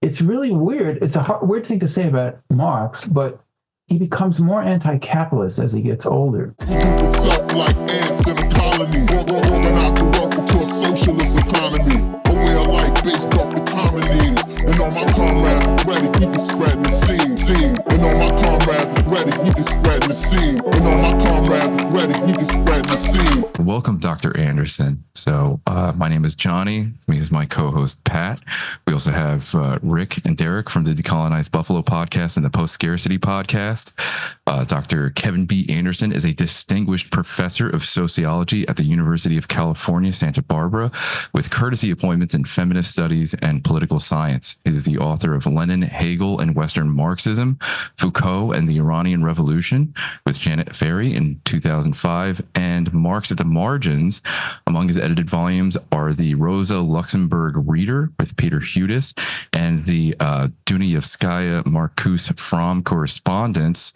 it's really weird. It's a weird thing to say about Marx, but he becomes more anti-capitalist as he gets older. Like ants in a colony, organize the wealth into a socialist economy. A way of life based off the comedy. And all my comrades is ready, we can spread the scene. And all my comrades is ready, we can spread the scene. And all my comrades is ready, we can spread the scene. Welcome, Dr. Anderson. So my name is Johnny. Me is my co-host, Pat. We also have Rick and Derek from the Decolonized Buffalo podcast and the Post-Scarcity podcast. Dr. Kevin B. Anderson is a distinguished professor of sociology at the University of California, Santa Barbara, with courtesy appointments in feminist studies and political science. He is the author of Lenin, Hegel, and Western Marxism, Foucault and the Iranian Revolution with Janet Ferry in 2005, and Marx at the Margins. Among his edited volumes are the Rosa Luxemburg Reader with Peter Hudis and the Dunayevskaya Marcuse Fromm Correspondence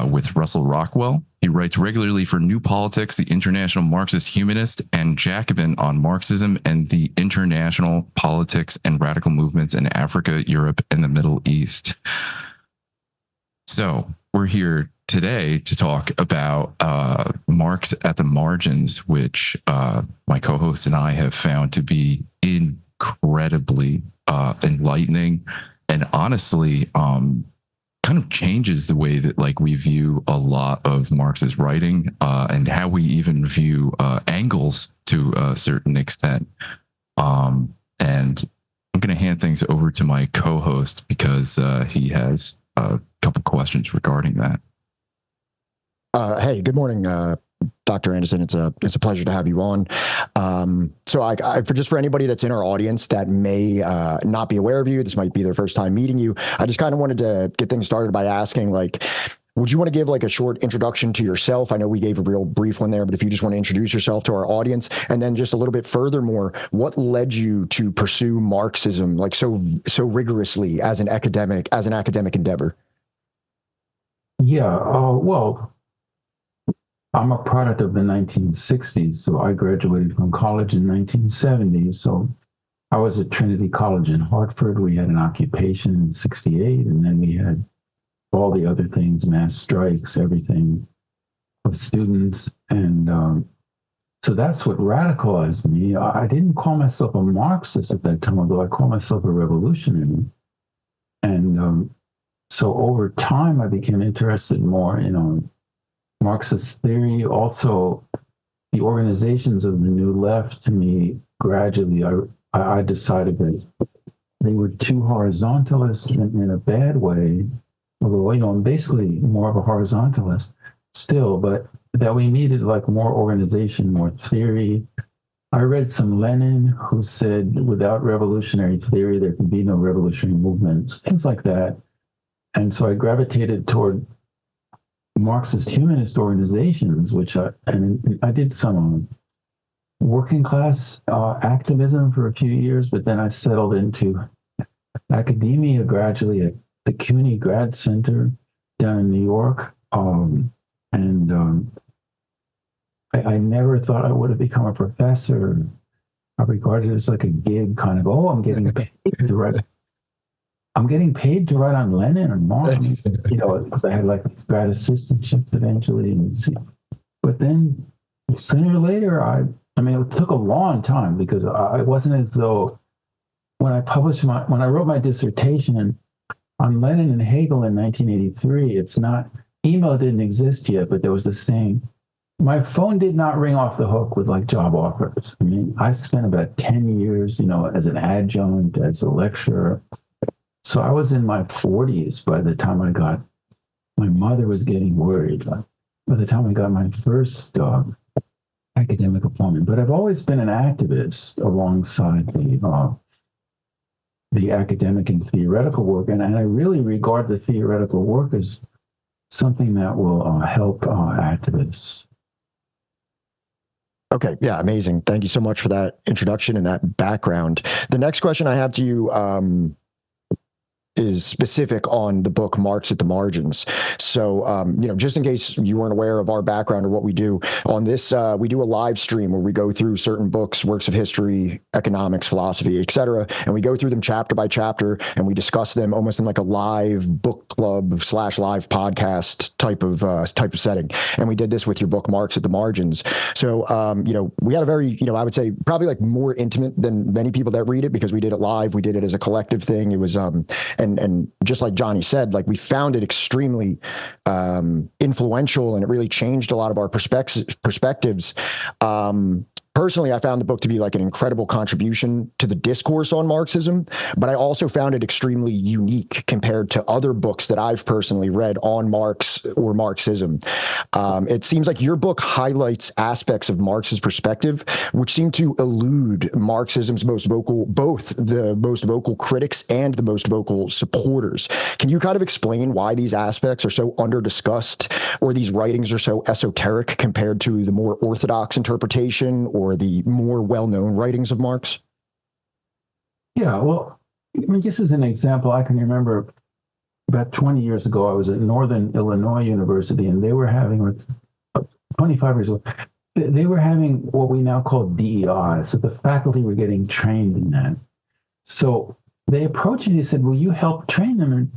with Russell Rockwell. He writes regularly for New Politics, the International Marxist Humanist, and Jacobin on Marxism and the international politics and radical movements in Africa, Europe, and the Middle East. So we're here today to talk about Marx at the Margins, which my co-host and I have found to be incredibly enlightening and honestly kind of changes the way that we view a lot of Marx's writing and how we even view Engels to a certain extent. And I'm going to hand things over to my co-host because he has a couple questions regarding that. Hey, good morning, Dr. Anderson. It's a pleasure to have you on. So I for anybody that's in our audience that may not be aware of you, this might be their first time meeting you. I just kind of wanted to get things started by asking, would you want to give a short introduction to yourself? I know we gave a real brief one there, but if you just want to introduce yourself to our audience, and then just a little bit furthermore, what led you to pursue Marxism so rigorously as an academic endeavor? Yeah, well, I'm a product of the 1960s, so I graduated from college in 1970. So I was at Trinity College in Hartford. We had an occupation in 68, and then we had all the other things, mass strikes, everything with students. And so that's what radicalized me. I didn't call myself a Marxist at that time, although I called myself a revolutionary. And so over time, I became interested more in Marxist theory. Also, the organizations of the New Left, to me, gradually, I decided that they were too horizontalist in a bad way, although, I'm basically more of a horizontalist still, but that we needed more organization, more theory. I read some Lenin, who said, without revolutionary theory, there can be no revolutionary movements, things like that. And so I gravitated toward Marxist humanist organizations, which I did some working class activism for a few years, but then I settled into academia gradually at the CUNY Grad Center down in New York. I never thought I would have become a professor. I regarded it as a gig, kind of, I'm getting paid to write. I'm getting paid to write on Lenin and Marx, because I had these grad assistantships eventually. But then sooner or later, it took a long time because it wasn't as though when I wrote my dissertation on Lenin and Hegel in 1983, email didn't exist yet, but there was this saying, my phone did not ring off the hook with job offers. I spent about 10 years, as an adjunct, as a lecturer. So I was in my 40s by the time my mother was getting worried, by the time I got my first academic appointment. But I've always been an activist alongside the academic and theoretical work. And I really regard the theoretical work as something that will help activists. Okay. Yeah. Amazing. Thank you so much for that introduction and that background. The next question I have to you, is specific on the book Marx at the Margins. So, just in case you weren't aware of our background or what we do on this, we do a live stream where we go through certain books, works of history, economics, philosophy, etc., and we go through them chapter by chapter, and we discuss them almost in like a live book club / live podcast type of setting. And we did this with your book Marx at the Margins. So, we had a very, I would say probably like more intimate than many people that read it, because we did it live. We did it as a collective thing. It was, and just like Johnny said, like we found it extremely influential, and it really changed a lot of our perspectives. Personally, I found the book to be like an incredible contribution to the discourse on Marxism, but I also found it extremely unique compared to other books that I've personally read on Marx or Marxism. It seems like your book highlights aspects of Marx's perspective, which seem to elude Marxism's both the most vocal critics and the most vocal supporters. Can you kind of explain why these aspects are so under-discussed, or these writings are so esoteric compared to the more orthodox interpretation or the more well-known writings of Marx? Yeah, well, I mean, just as an example, I can remember about 20 years ago, I was at Northern Illinois University, and they were having, 25 years ago, they were having what we now call DEI. So the faculty were getting trained in that. So they approached me, they said, will you help train them? And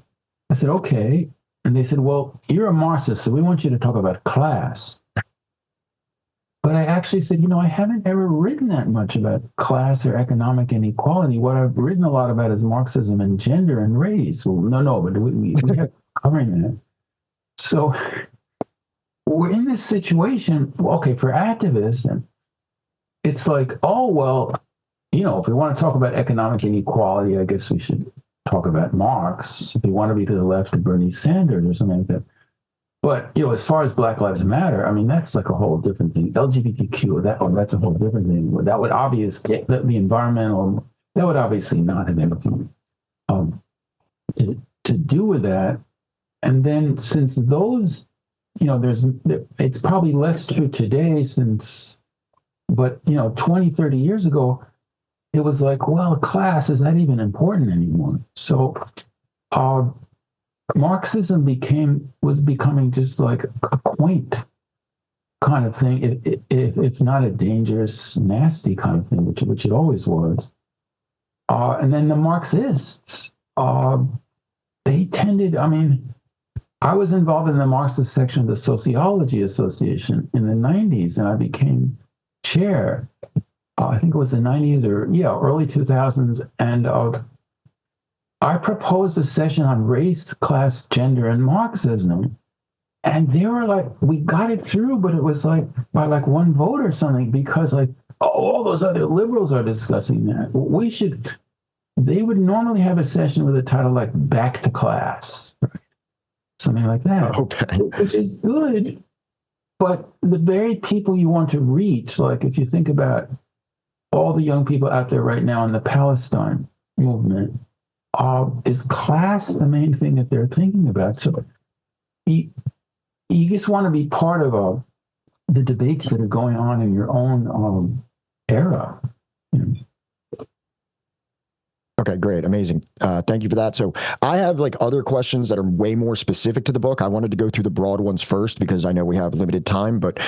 I said, okay. And they said, well, you're a Marxist, so we want you to talk about class. But I actually said, I haven't ever written that much about class or economic inequality. What I've written a lot about is Marxism and gender and race. Well, no, but we have covering that. So we're in this situation, okay, for activists, and it's like, oh, well, if we want to talk about economic inequality, I guess we should talk about Marx. If you want to be to the left of Bernie Sanders or something like that. But, as far as Black Lives Matter, I mean, that's like a whole different thing. LGBTQ, that's a whole different thing. That would obviously, the environmental, that would obviously not have anything to do with that. And then since those, it's probably less true today but 20, 30 years ago, it was like, well, class, is that even important anymore? So, Marxism was becoming just like a quaint kind of thing, if not a dangerous, nasty kind of thing, which it always was. And then the Marxists, they tended, I was involved in the Marxist section of the Sociology Association in the 90s, and I became chair. I think it was the 90s early 2000s. And I proposed a session on race, class, gender, and Marxism. And they were like, we got it through, but it was like by like one vote or something, because like all those other liberals are discussing that. They would normally have a session with a title like Back to Class, something like that, Okay. Which is good. But the very people you want to reach, like if you think about all the young people out there right now in the Palestine movement, is class the main thing that they're thinking about? So you just want to be part of the debates that are going on in your own era. Okay, great. Amazing. Thank you for that. So I have like other questions that are way more specific to the book. I wanted to go through the broad ones first because I know we have limited time, but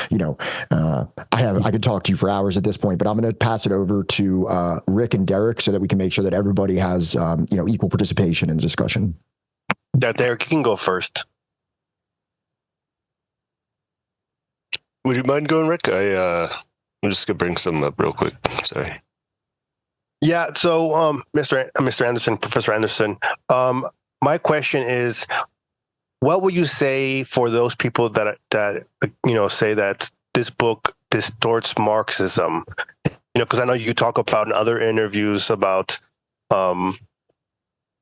I could talk to you for hours at this point, but I'm going to pass it over to Rick and Derek so that we can make sure that everybody has, equal participation in the discussion. Yeah, Derek, you can go first. Would you mind going, Rick? I'm just going to bring something up real quick. Sorry. Yeah, so Mr. Anderson, Professor Anderson, my question is, what would you say for those people that say that this book distorts Marxism? Because I know you talk about in other interviews about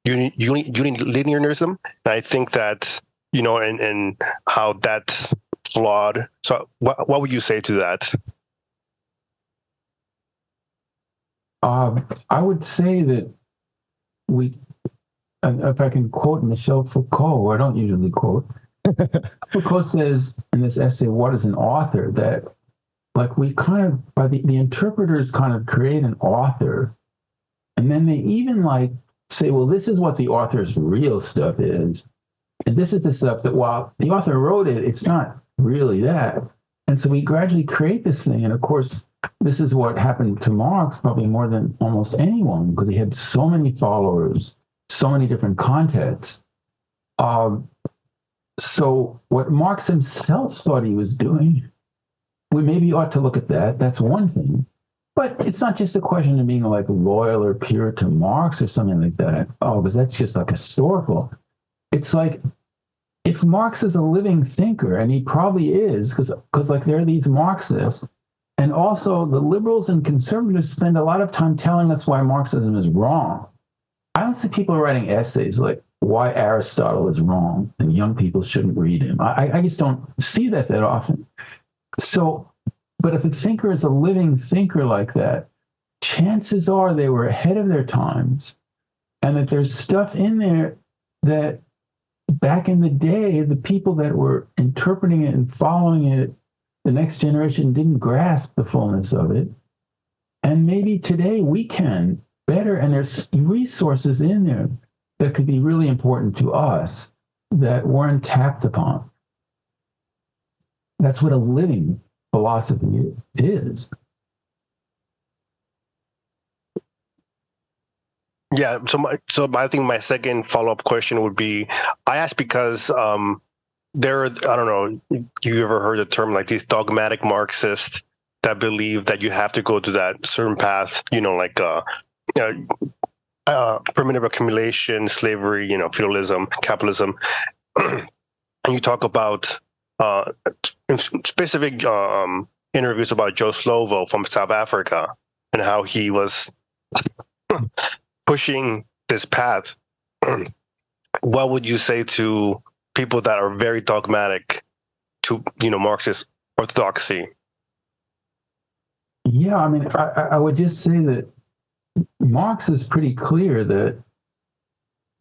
unilinearism, and I think that and how that's flawed. So, what would you say to that? I would say that if I can quote Michel Foucault, I don't usually quote, Foucault says in this essay, What is an Author? That like we kind of, the interpreters kind of create an author, and then they even like say, well, this is what the author's real stuff is. And this is the stuff that while the author wrote it, it's not really that. And so we gradually create this thing. And of course, this is what happened to Marx probably more than almost anyone, because he had so many followers, so many different contexts. So what Marx himself thought he was doing, we maybe ought to look at that. That's one thing. But it's not just a question of being like loyal or pure to Marx or something like that. Oh, because that's just like historical. It's like if Marx is a living thinker, and he probably is, because like there are these Marxists, and also the liberals and conservatives spend a lot of time telling us why Marxism is wrong. I don't see people writing essays like why Aristotle is wrong and young people shouldn't read him. I just don't see that often. So, but if a thinker is a living thinker like that, chances are they were ahead of their times, and that there's stuff in there that back in the day, the people that were interpreting it and following it, the next generation didn't grasp the fullness of it. And maybe today we can better, and there's resources in there that could be really important to us that weren't tapped upon. That's what a living philosophy is. Yeah. So I think my second follow-up question would be, I asked because there are, I don't know, you ever heard the term like these dogmatic Marxists that believe that you have to go to that certain path, like primitive accumulation, slavery, feudalism, capitalism. And you talk about specific interviews about Joe Slovo from South Africa and how he was pushing this path. What would you say to people that are very dogmatic to, Marxist orthodoxy? Yeah, I mean, I would just say that Marx is pretty clear that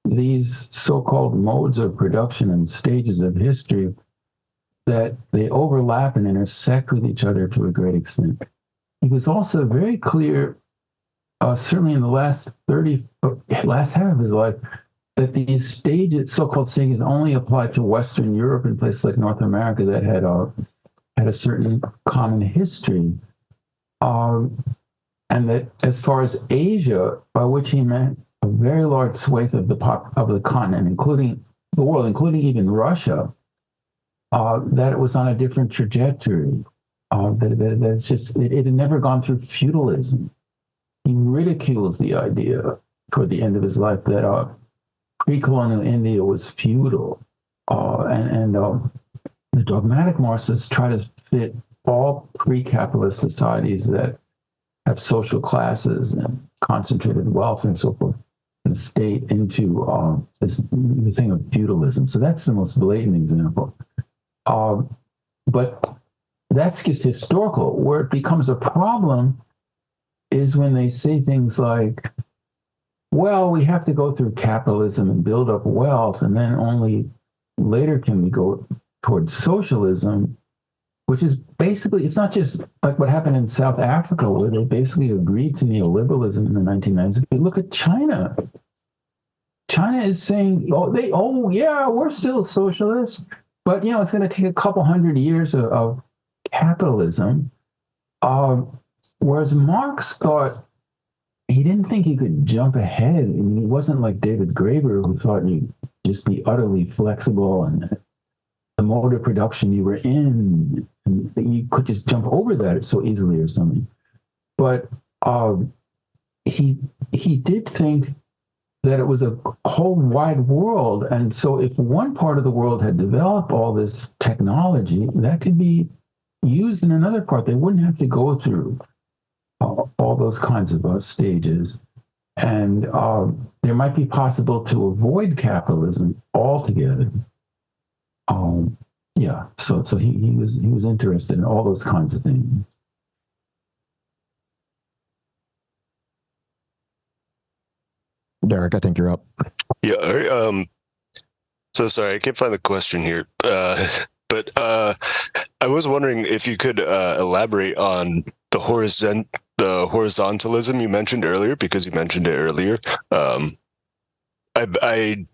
these so-called modes of production and stages of history, that they overlap and intersect with each other to a great extent. He was also very clear, certainly in the last half of his life, that these stages, so-called stages, only applied to Western Europe and places like North America that had a certain common history. And that as far as Asia, by which he meant a very large swathe of the continent, including the world, including even Russia, that it was on a different trajectory. That's just, it had never gone through feudalism. He ridicules the idea toward the end of his life that pre-colonial India was feudal. And the dogmatic Marxists try to fit all pre-capitalist societies that have social classes and concentrated wealth and so forth, and the state into the thing of feudalism. So that's the most blatant example. But that's just historical. Where it becomes a problem is when they say things like, well, we have to go through capitalism and build up wealth, and then only later can we go towards socialism, which is basically, it's not just like what happened in South Africa, where they basically agreed to neoliberalism in the 1990s. If you look at China, China is saying, yeah, we're still socialist, but it's going to take a couple hundred years of capitalism. Whereas Marx thought, he didn't think he could jump ahead. I mean, he wasn't like David Graeber, who thought you'd just be utterly flexible and the mode of production you were in, and you could just jump over that so easily or something. But he did think that it was a whole wide world. And so if one part of the world had developed all this technology, that could be used in another part. They wouldn't have to go through all those kinds of stages. And there might be possible to avoid capitalism altogether. So he was interested in all those kinds of things. Derek, I think you're up. Yeah. So sorry, I can't find the question here. But I was wondering if you could elaborate on the horizontalism you mentioned earlier, because you mentioned it earlier. I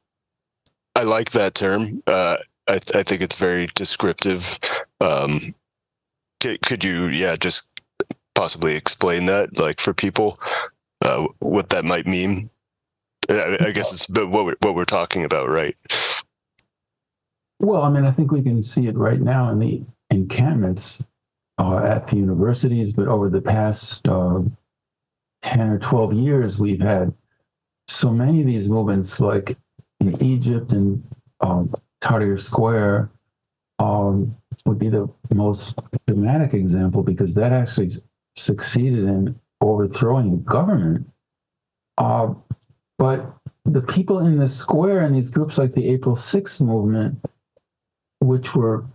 like that term. I think it's very descriptive. Could you, just possibly explain that, like, for people, what that might mean? I guess it's what we're talking about, right? Well, I mean, I think we can see it right now in the encampments at the universities, but over the past 10 or 12 years, we've had so many of these movements, like in Egypt and Tahrir Square would be the most dramatic example, because that actually succeeded in overthrowing the government. But the people in the square and these groups like the April 6th movement, which were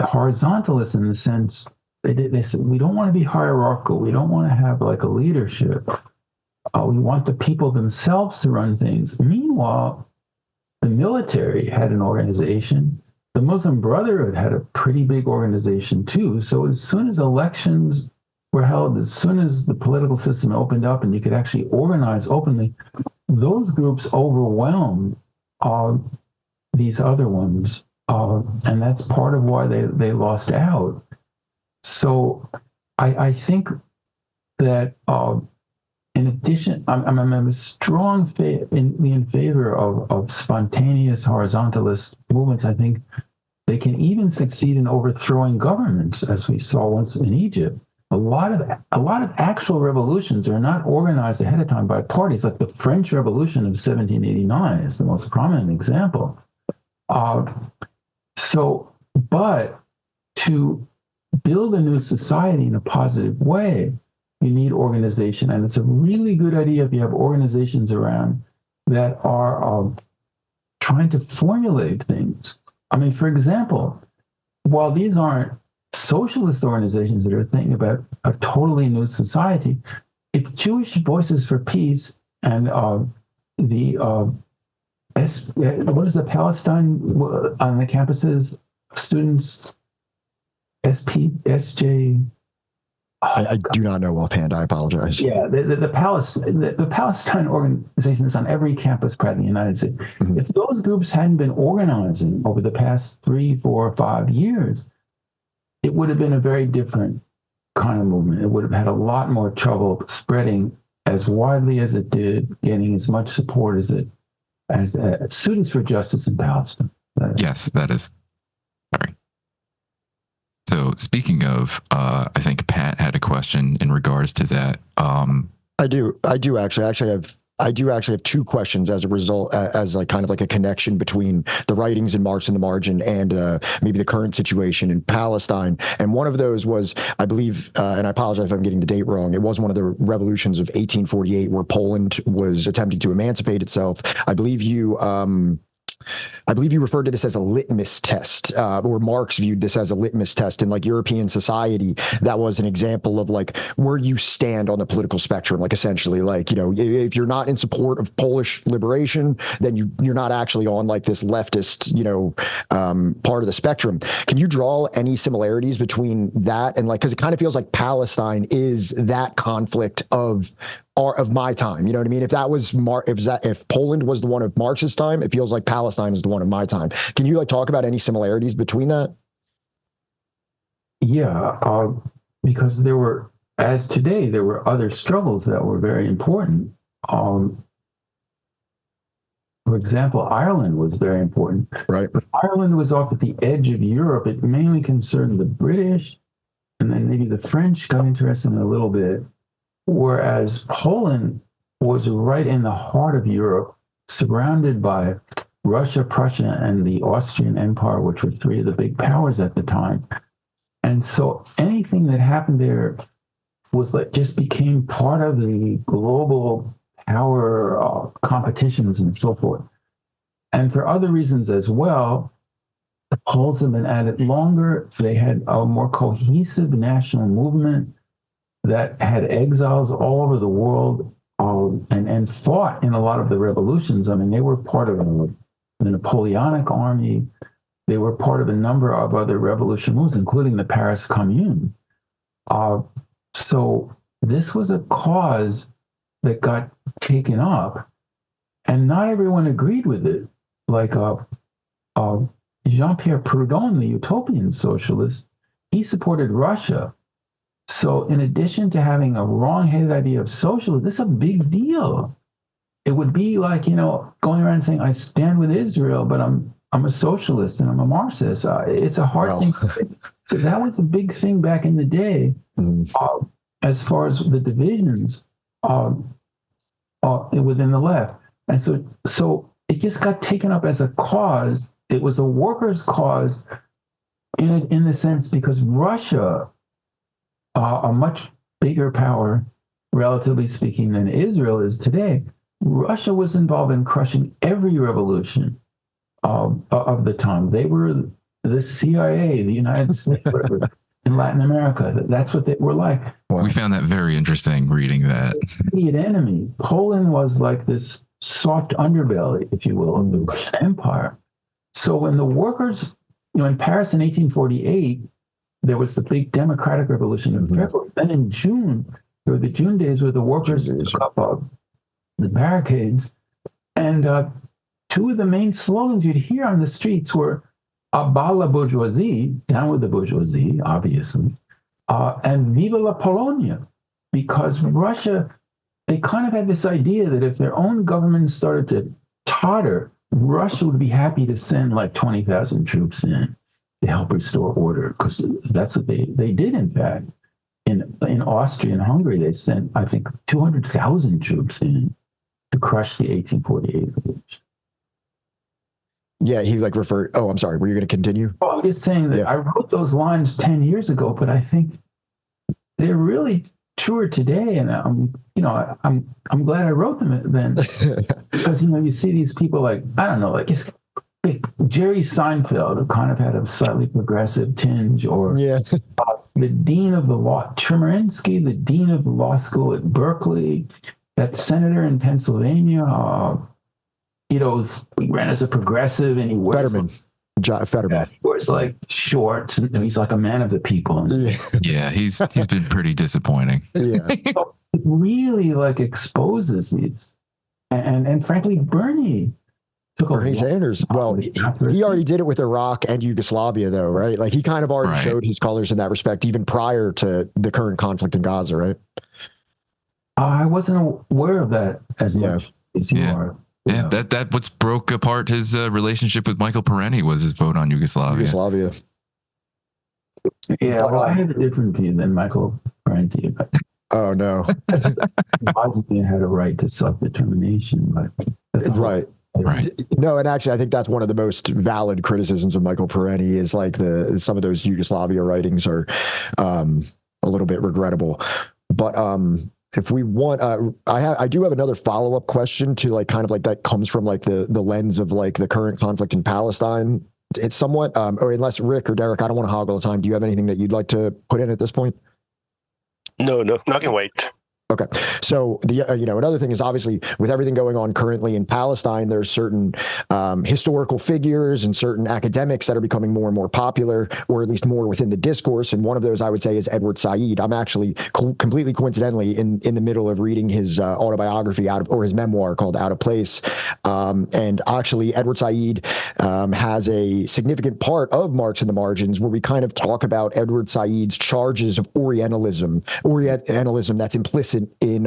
horizontalists in the sense they said, we don't want to be hierarchical. We don't want to have like a leadership. We want the people themselves to run things. Meanwhile, the military had an organization. The Muslim Brotherhood had a pretty big organization too. So as soon as elections were held, as soon as the political system opened up and you could actually organize openly, those groups overwhelmed these other ones. And that's part of why they lost out. So I think that in addition, I'm a strong in favor of spontaneous horizontalist movements. I think they can even succeed in overthrowing governments, as we saw once in Egypt. A lot of actual revolutions are not organized ahead of time by parties. Like the French Revolution of 1789 is the most prominent example. But to build a new society in a positive way, you need organization. And it's a really good idea if you have organizations around that are trying to formulate things. I mean, for example, while these aren't socialist organizations that are thinking about a totally new society, it's Jewish Voices for Peace and what is the Palestine on the campuses? Students, SJ. I do not know offhand. I apologize. Yeah, the Palestine organization is on every campus in the United States. Mm-hmm. If those groups hadn't been organizing over the past 3, 4, 5 years, it would have been a very different kind of movement. It would have had a lot more trouble spreading as widely as it did, getting as much support as Students for Justice in Palestine. Yes, that is. Sorry. So speaking of, I think Pat had a question in regards to that. I do actually have two questions as a result, as like kind of like a connection between the writings in Marx in the Margin and maybe the current situation in Palestine. And one of those was, I believe, and I apologize if I'm getting the date wrong, it was one of the revolutions of 1848 where Poland was attempting to emancipate itself. I believe you referred to this as a litmus test, or Marx viewed this as a litmus test in like European society. That was an example of like where you stand on the political spectrum. Like essentially, like, you know, if you're not in support of Polish liberation, then you're not actually on like this leftist, you know, part of the spectrum. Can you draw any similarities between that and like, because it kind of feels like Palestine is that conflict of my time, you know what I mean? If that was if Poland was the one of Marx's time, it feels like Palestine is the one of my time. Can you like talk about any similarities between that? Yeah, because there were other struggles that were very important. For example, Ireland was very important. Right. But Ireland was off at the edge of Europe. It mainly concerned the British, and then maybe the French got interested in it a little bit. Whereas Poland was right in the heart of Europe, surrounded by Russia, Prussia, and the Austrian Empire, which were three of the big powers at the time. And so anything that happened there was like just became part of the global power competitions and so forth. And for other reasons as well, the Poles have been at it longer. They had a more cohesive national movement that had exiles all over the world and fought in a lot of the revolutions. I mean, they were part of the Napoleonic Army. They were part of a number of other revolution moves, including the Paris Commune. So this was a cause that got taken up. and not everyone agreed with it. Like Jean-Pierre Proudhon, the utopian socialist, he supported Russia. So in addition to having a wrong-headed idea of socialism, this is a big deal. It would be like, going around saying, I stand with Israel, but I'm a socialist and I'm a Marxist. It's a hard thing. So that was a big thing back in the day, as far as the divisions within the left. And so it just got taken up as a cause. It was a workers' cause in the sense because Russia, a much bigger power, relatively speaking, than Israel is today, Russia was involved in crushing every revolution of the time. They were the CIA, the United States, whatever, in Latin America. That's what they were like. We found that very interesting reading that. Immediate enemy. Poland was like this soft underbelly, if you will, of the Russian Empire. So when the workers, in Paris in 1848, there was the big democratic revolution in February. Then in June, there were the June days where the workers took up the barricades. And two of the main slogans you'd hear on the streets were "Abat la bourgeoisie," down with the bourgeoisie, obviously, and "Viva la Polonia," because Russia, they kind of had this idea that if their own government started to totter, Russia would be happy to send like 20,000 troops in to help restore order, because that's what they did, in fact. In Austria and Hungary, they sent, I think, 200,000 troops in to crush the 1848 revolution. Yeah, he referred. Oh, I'm sorry. Were you going to continue? Oh, I'm just saying that I wrote those lines 10 years ago, but I think they're really truer today. And I'm glad I wrote them then, because you see these people like, I don't know, like Jerry Seinfeld, who kind of had a slightly progressive tinge, or the dean of the law, Chemerinsky, the dean of the law school at Berkeley, that senator in Pennsylvania, he ran as a progressive, and he wears Fetterman. He wears like shorts, and he's like a man of the people. Yeah, he's been pretty disappointing. Yeah, so it really exposes these, and frankly, Bernie Sanders. Well, he already did it with Iraq and Yugoslavia, though, right? Like he kind of already showed his colors in that respect, even prior to the current conflict in Gaza, right? I wasn't aware of that as much as you are. Yeah, that what's broke apart his relationship with Michael Parenti was his vote on Yugoslavia. Yeah, well, I had a different view than Michael Parenti. But oh no, Bosnia had a right to self-determination, but right. No, and actually, I think that's one of the most valid criticisms of Michael Parenti is some of those Yugoslavia writings are a little bit regrettable. But if we want, I do have another follow-up question to that comes from the lens of the current conflict in Palestine. It's somewhat, or unless Rick or Derek, I don't want to hog all the time. Do you have anything that you'd like to put in at this point? No, I can wait. Okay. So another thing is obviously with everything going on currently in Palestine, there's certain historical figures and certain academics that are becoming more and more popular, or at least more within the discourse. And one of those I would say is Edward Said. I'm actually completely coincidentally in the middle of reading his autobiography or his memoir called Out of Place. And actually Edward Said has a significant part of Marx in the Margins where we kind of talk about Edward Said's charges of Orientalism that's implicit in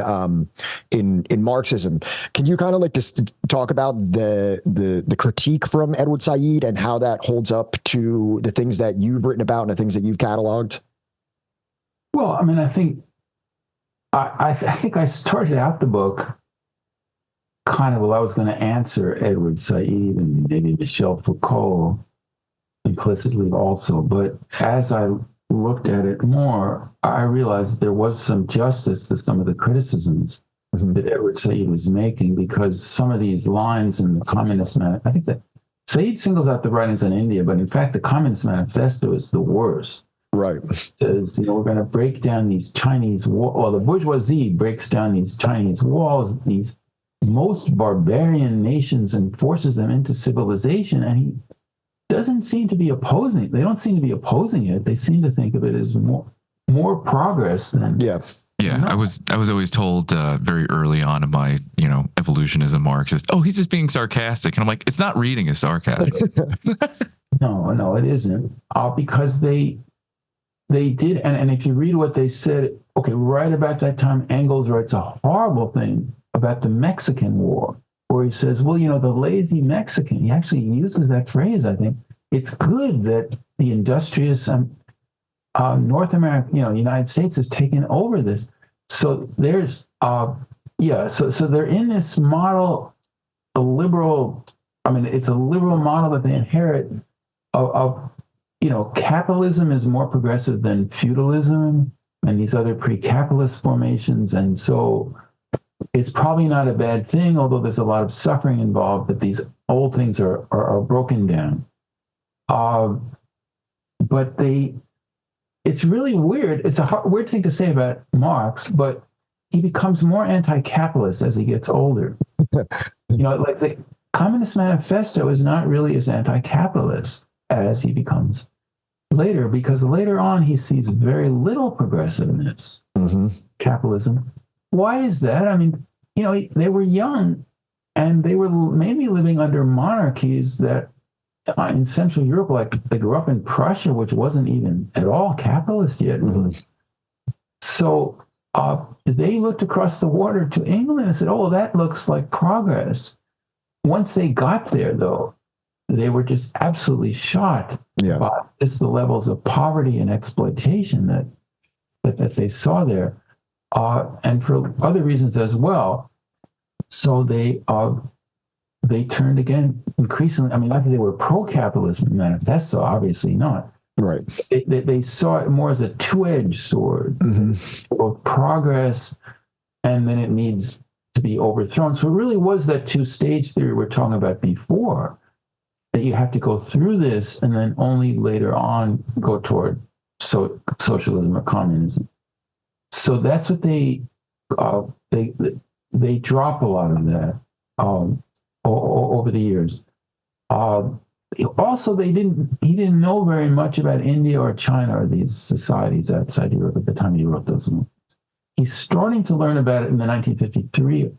Marxism. Can you kind of just talk about the critique from Edward Said and how that holds up to the things that you've written about and the things that you've cataloged? Well, I mean, I think I started out the book kind of, I was going to answer Edward Said and maybe Michel Foucault implicitly also, but as I looked at it more, I realized there was some justice to some of the criticisms that Edward Said was making, because some of these lines in the Communist Manifesto, I think that Said singles out the writings on India, but in fact, the Communist Manifesto is the worst. Right. It says, we're going to break down these Chinese walls, or the bourgeoisie breaks down these Chinese walls, these most barbarian nations, and forces them into civilization. And he doesn't seem to be opposing. They don't seem to be opposing it. They seem to think of it as more progress than Yeah, No. I was always told very early on in my evolution as a Marxist, oh, he's just being sarcastic, and I'm like, it's not reading as sarcasm. No, it isn't. Because they did, and if you read what they said, okay, right about that time, Engels writes a horrible thing about the Mexican War, where he says, well, the lazy Mexican, he actually uses that phrase, I think. It's good that the industrious North America, United States has taken over this. So there's, so they're in this model, a liberal, it's a liberal model that they inherit of capitalism is more progressive than feudalism and these other pre-capitalist formations. And so it's probably not a bad thing, although there's a lot of suffering involved, that these old things are broken down. But it's really weird. It's a weird thing to say about Marx, but he becomes more anti-capitalist as he gets older. Like the Communist Manifesto is not really as anti-capitalist as he becomes later, because later on he sees very little progressiveness, capitalism. Why is that? They were young and they were maybe living under monarchies that in Central Europe, like they grew up in Prussia, which wasn't even at all capitalist yet. Really. So they looked across the water to England and said, oh, that looks like progress. Once they got there, though, they were just absolutely shocked by just the levels of poverty and exploitation that they saw there, and for other reasons as well. So they turned again increasingly. Not that they were pro-capitalist in the manifesto, obviously not. Right. They saw it more as a two-edged sword, both progress, and then it needs to be overthrown. So it really was that two-stage theory we're talking about before, that you have to go through this and then only later on go toward socialism or communism. So that's what they drop a lot of that over the years. Also, he didn't know very much about India or China or these societies outside Europe at the time he wrote those movies. He's starting to learn about it in the 1953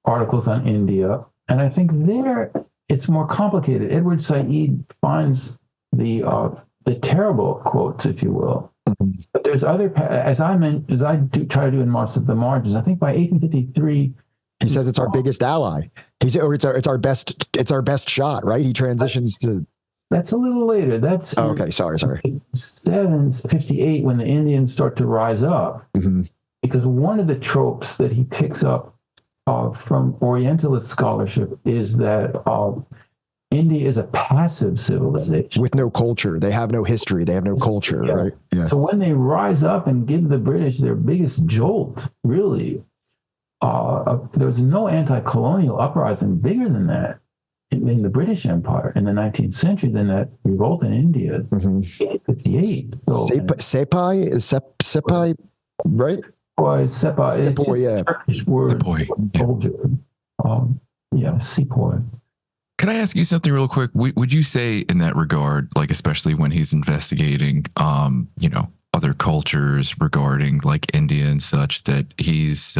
articles on India, and I think there it's more complicated. Edward Said finds the terrible quotes, if you will. But there's other, as I try to do in March of the Margins. I think by 1853. He says it's our biggest ally. It's our best shot, right? He transitions to. That's a little later. That's okay. Sorry. 58 when the Indians start to rise up, because one of the tropes that he picks up from Orientalist scholarship is that India is a passive civilization with no culture. They have no history. They have no culture, right? Yeah. So when they rise up and give the British their biggest jolt, really. There was no anti-colonial uprising bigger than that in the British Empire in the 19th century than that revolt in India in 1858. Sepai, right? Sepoy, yeah. Turkish word. Sepoy. Can I ask you something real quick? Would you say in that regard, like especially when he's investigating, other cultures regarding like India and such, that he's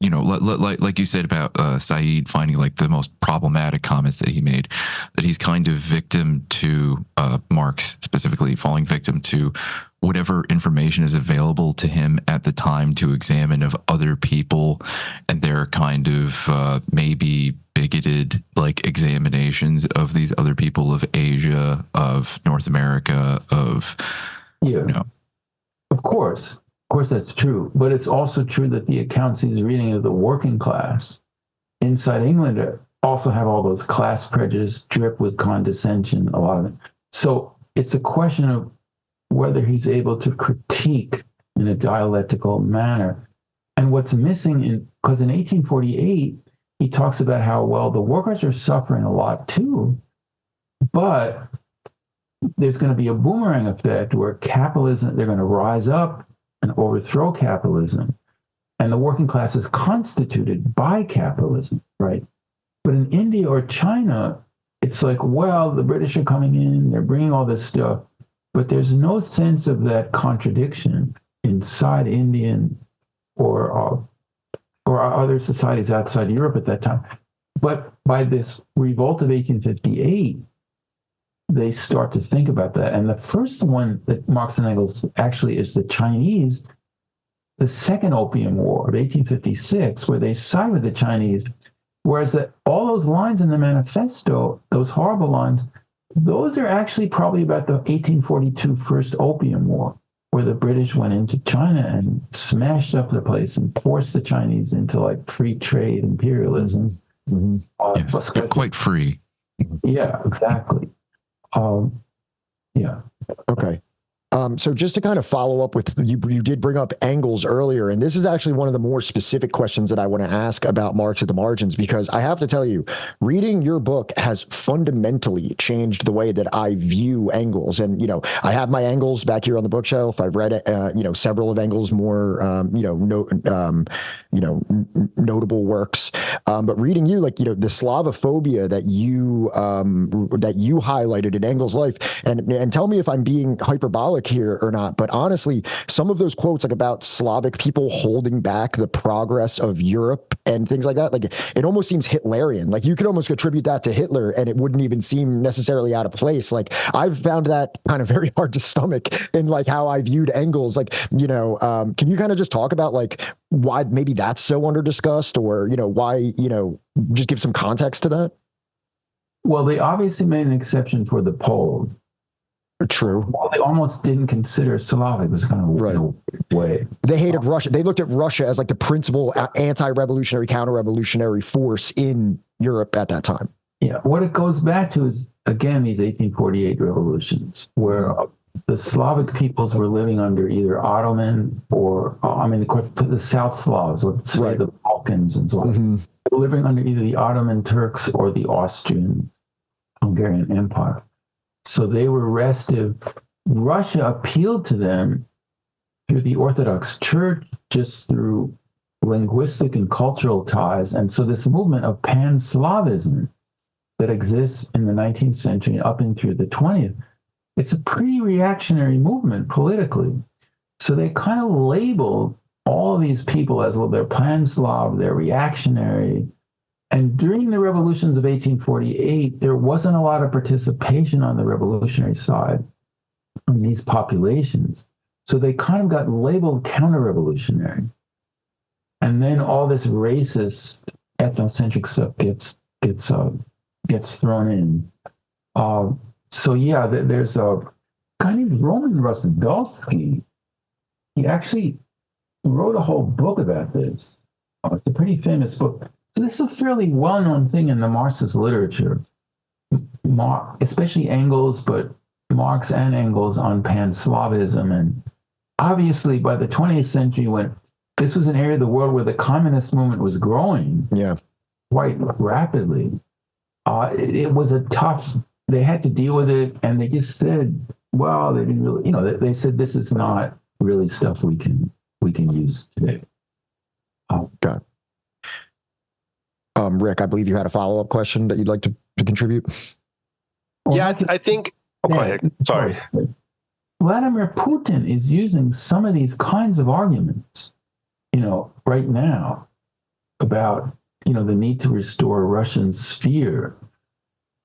like you said about Said finding like the most problematic comments that he made, that he's kind of victim to Marx specifically, falling victim to whatever information is available to him at the time to examine of other people and their kind of maybe bigoted like examinations of these other people of Asia, of North America, of Of course, that's true. But it's also true that the accounts he's reading of the working class inside England also have all those class prejudice drip with condescension, a lot of it. So it's a question of whether he's able to critique in a dialectical manner. And what's missing because in 1848, he talks about how, well, the workers are suffering a lot too, but there's going to be a boomerang effect where capitalism, they're going to rise up and overthrow capitalism. And the working class is constituted by capitalism, right? But in India or China, it's like, well, the British are coming in, they're bringing all this stuff, but there's no sense of that contradiction inside Indian or other societies outside Europe at that time. But by this revolt of 1858, they start to think about that. And the first one that Marx and Engels actually is the Chinese, the Second Opium War of 1856, where they side with the Chinese, whereas all those lines in the manifesto, those horrible lines, those are actually probably about the 1842 First Opium War, where the British went into China and smashed up the place and forced the Chinese into like free trade imperialism. Mm-hmm. Yes, they're quite free. Yeah, exactly. Yeah. Okay. So just to kind of follow up with, you did bring up Engels earlier, and this is actually one of the more specific questions that I want to ask about Marx at the Margins, because I have to tell you, reading your book has fundamentally changed the way that I view Engels. And, I have my Engels back here on the bookshelf. I've read, several of Engels' more, notable works. But reading you, the Slavophobia that you highlighted in Engels' life, and tell me if I'm being hyperbolic here or not, but honestly, some of those quotes about Slavic people holding back the progress of Europe and things like that, it almost seems Hitlerian. You could almost attribute that to Hitler and it wouldn't even seem necessarily out of place. I've found that kind of very hard to stomach in how I viewed Engels. Can you kind of just talk about why maybe that's so under discussed, or why just give some context to that? Well, they obviously made an exception for the Poles. True. Well, they almost didn't consider Slavic. It was kind of right. in a weird way. They hated Russia. They looked at Russia as the principal anti-revolutionary, counter-revolutionary force in Europe at that time. Yeah. What it goes back to is, again, these 1848 revolutions, where the Slavic peoples were living under either Ottoman or, the South Slavs, let's say the Balkans and so on. Mm-hmm. They were living under either the Ottoman Turks or the Austrian Hungarian Empire. So they were restive. Russia appealed to them through the Orthodox Church, just through linguistic and cultural ties. And so this movement of pan-Slavism that exists in the 19th century up and through the 20th, it's a pretty reactionary movement politically. So they kind of labeled all of these people as, well, they're pan-Slav, they're reactionary. And during the revolutions of 1848, there wasn't a lot of participation on the revolutionary side from these populations. So they kind of got labeled counter-revolutionary. And then all this racist, ethnocentric stuff gets thrown in. There's a guy named Roman Rosdolsky. He actually wrote a whole book about this. It's a pretty famous book. So this is a fairly well-known thing in the Marxist literature, especially Engels, but Marx and Engels on pan-Slavism. And obviously by the 20th century, when this was an area of the world where the communist movement was growing quite rapidly, it was a tough, they had to deal with it. And they just said, well, they didn't really, they said, this is not really stuff we can use today. Got it. Rick, I believe you had a follow-up question that you'd like to contribute. Yeah, I think. Oh, go ahead. Sorry. Vladimir Putin is using some of these kinds of arguments, right now about, the need to restore Russian sphere.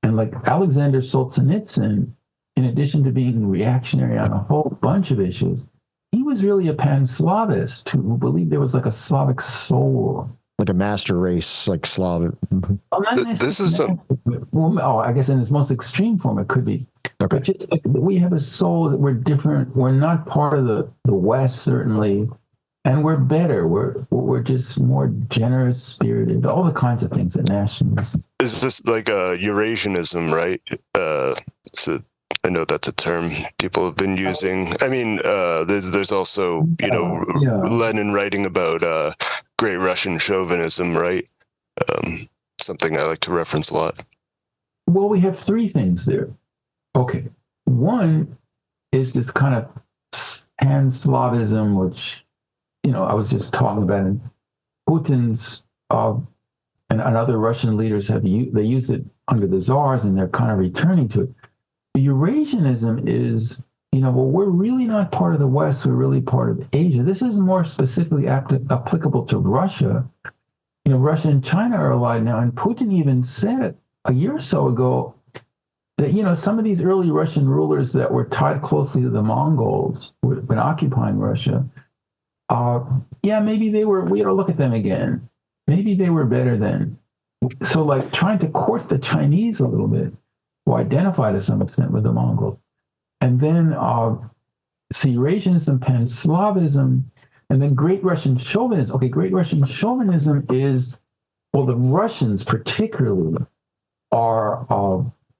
And Alexander Solzhenitsyn, in addition to being reactionary on a whole bunch of issues, he was really a pan-Slavist who believed there was a Slavic soul. Like a master race, like Slav. This is I guess in its most extreme form, it could be. Okay. But just we have a soul that we're different. We're not part of the West, certainly, and we're better. We're just more generous spirited. All the kinds of things that nationalists. Is this like Eurasianism, right? So I know that's a term people have been using. I mean, there's also, Lenin writing about Great Russian chauvinism, right? Something I like to reference a lot. Well, we have three things there. Okay. One is this kind of pan-Slavism, which, I was just talking about. And Putin's and other Russian leaders they used it under the czars, and they're kind of returning to it. Eurasianism is well, we're really not part of the West, we're really part of Asia. This is more specifically applicable to Russia. Russia and China are allied now, and Putin even said a year or so ago that, some of these early Russian rulers that were tied closely to the Mongols, who had been occupying Russia, maybe we ought to look at them again. Maybe they were better then. So, like, trying to court the Chinese a little bit, who identify to some extent with the Mongols. And then Eurasianism, Pan-Slavism, and then Great Russian Chauvinism. Okay, Great Russian Chauvinism is, well, the Russians particularly are,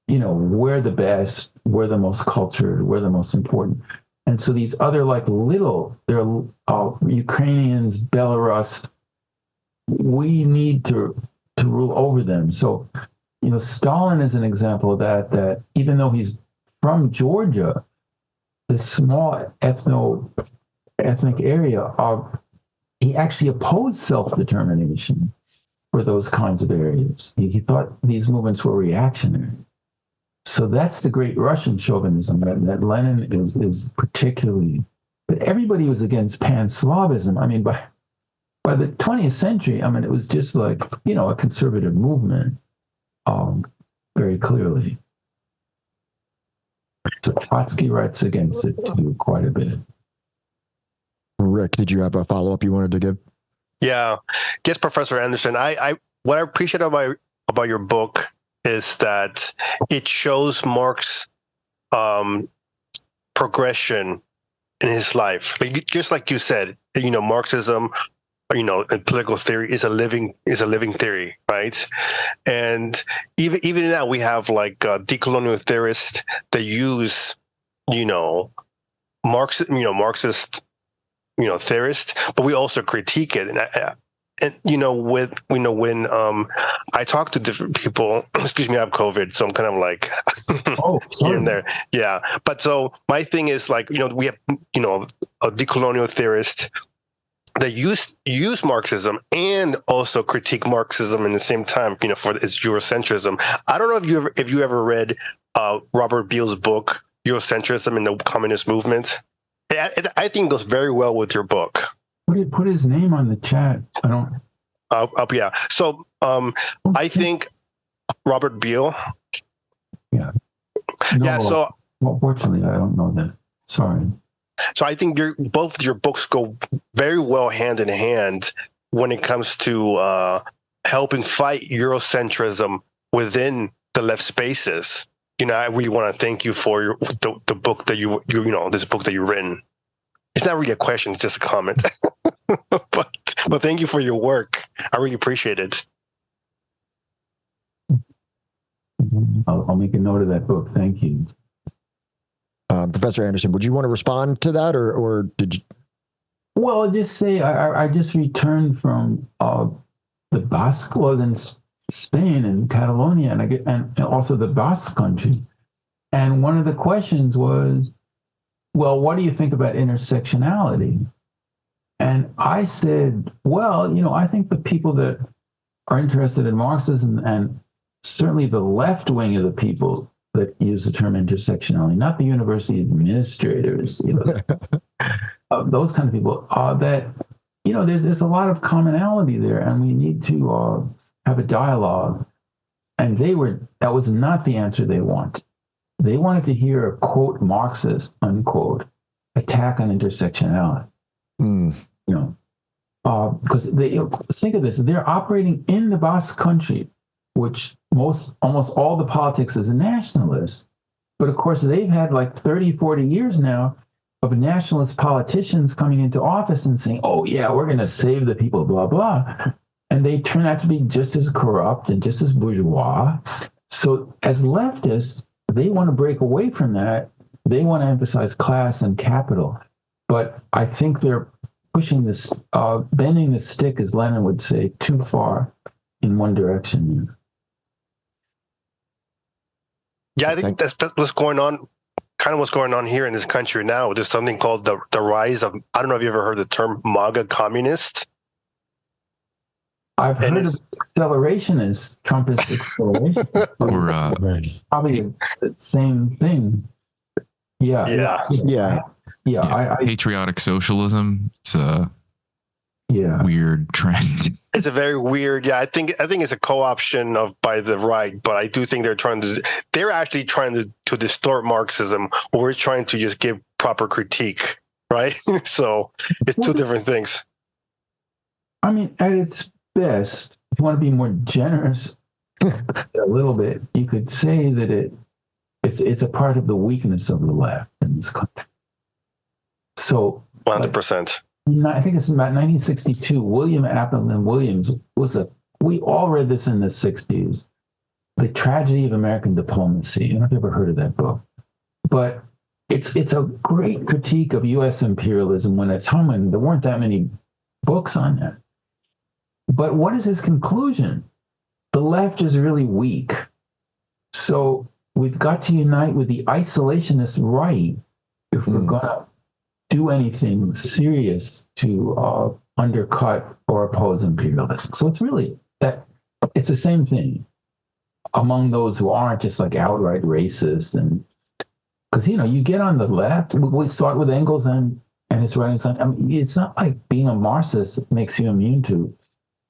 we're the best, we're the most cultured, we're the most important. And so these other, like, they're Ukrainians, Belarus, we need to rule over them. So, Stalin is an example of that even though he's from Georgia, this small ethnic area, he actually opposed self-determination for those kinds of areas. He thought these movements were reactionary. So that's the great Russian chauvinism that Lenin is particularly, but everybody was against Pan-Slavism. I mean, by the 20th century, it was just like, a conservative movement, very clearly. So Trotsky writes against it too quite a bit. Rick, did you have a follow-up you wanted to give? Yeah. Yes, Professor Anderson. What I appreciate about your book is that it shows Marx's progression in his life. Just like you said, Marxism, and political theory is a living theory, right? And even now we have like decolonial theorists that use, Marxist theorists, but we also critique it. And when I talk to different people, excuse me, I have COVID, so I'm kind of like here and there. Yeah. But so my thing is like, we have, a decolonial theorist that use Marxism and also critique Marxism in the same time, for its Eurocentrism. I don't know if you ever read Robert Beale's book, Eurocentrism and the Communist Movement. I think it goes very well with your book. Put his name on the chat. I don't. Yeah. So I think Robert Beale. Yeah. No, yeah. So unfortunately, I don't know that. Sorry. So I think both your books go very well hand in hand when it comes to helping fight Eurocentrism within the left spaces. I really want to thank you for the book that this book that you've written. It's not really a question; it's just a comment. but thank you for your work. I really appreciate it. I'll make a note of that book. Thank you. Professor Anderson, would you want to respond to that, or did you? Well, I'll just say I just returned from the Basque, in Spain and Catalonia, and also the Basque country. And one of the questions was, well, what do you think about intersectionality? And I said, well, I think the people that are interested in Marxism, and certainly the left wing of the people that use the term intersectionality, not the university administrators, those kind of people, that, there's a lot of commonality there, and we need to have a dialogue. And that was not the answer they wanted. They wanted to hear a, quote, Marxist, unquote, attack on intersectionality. Because think of this, they're operating in the Basque country, which almost all the politics is nationalist. But of course, they've had like 30, 40 years now of nationalist politicians coming into office and saying, oh yeah, we're going to save the people, blah, blah. And they turn out to be just as corrupt and just as bourgeois. So as leftists, they want to break away from that. They want to emphasize class and capital. But I think they're pushing this, bending the stick, as Lenin would say, too far in one direction. Yeah, I think that's what's going on, kind of what's going on here in this country now. There's something called the rise of, I don't know if you ever heard the term MAGA communist. I've heard of accelerationist, Trumpist acceleration. Or probably the same thing. Yeah. Yeah. Yeah. Patriotic socialism. It's a Yeah. weird trend. It's a very weird. Yeah, I think it's a co-option of by the right, but I do think they're actually trying to distort Marxism. We're trying to just give proper critique, right? So it's two different things. I mean, at its best, if you want to be more generous a little bit, you could say that it's a part of the weakness of the left in this country. So 100%. I think it's about 1962. William Appleton Williams we all read this in the 60s, The Tragedy of American Diplomacy. I don't know if you've ever heard of that book, but it's a great critique of U.S. imperialism when at a time when there weren't that many books on that. But what is his conclusion? The left is really weak. So we've got to unite with the isolationist right if we're going to do anything serious to undercut or oppose imperialism. So it's really it's the same thing among those who aren't just like outright racist. And because, you get on the left, we start with Engels and his writings. I mean, it's not like being a Marxist makes you immune to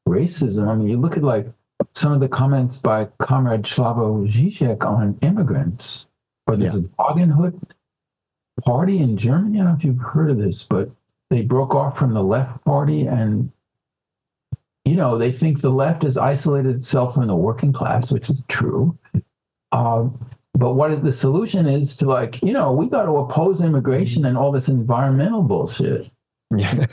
racism. I mean, you look at like some of the comments by Comrade Slavoj Žižek on immigrants, or there's a Wagenhut party in Germany. I don't know if you've heard of this, but they broke off from the left party, and they think the left has isolated itself from the working class, which is true. But what the solution is to we got to oppose immigration and all this environmental bullshit. Yeah.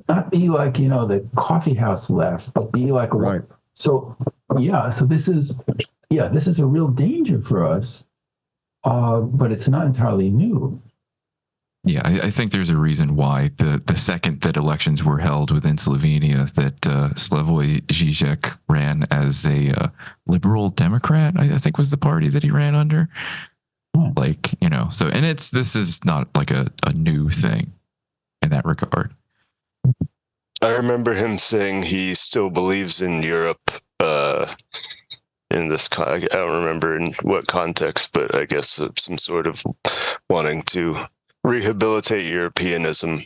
Not be like, the coffee house left, but be like, right. So this is a real danger for us. But it's not entirely new. Yeah, I think there's a reason why the second that elections were held within Slovenia, that Slavoj Žižek ran as a liberal Democrat, I think was the party that he ran under. So this is not like a new thing in that regard. I remember him saying he still believes in Europe. In this, I don't remember in what context, but I guess some sort of wanting to rehabilitate Europeanism.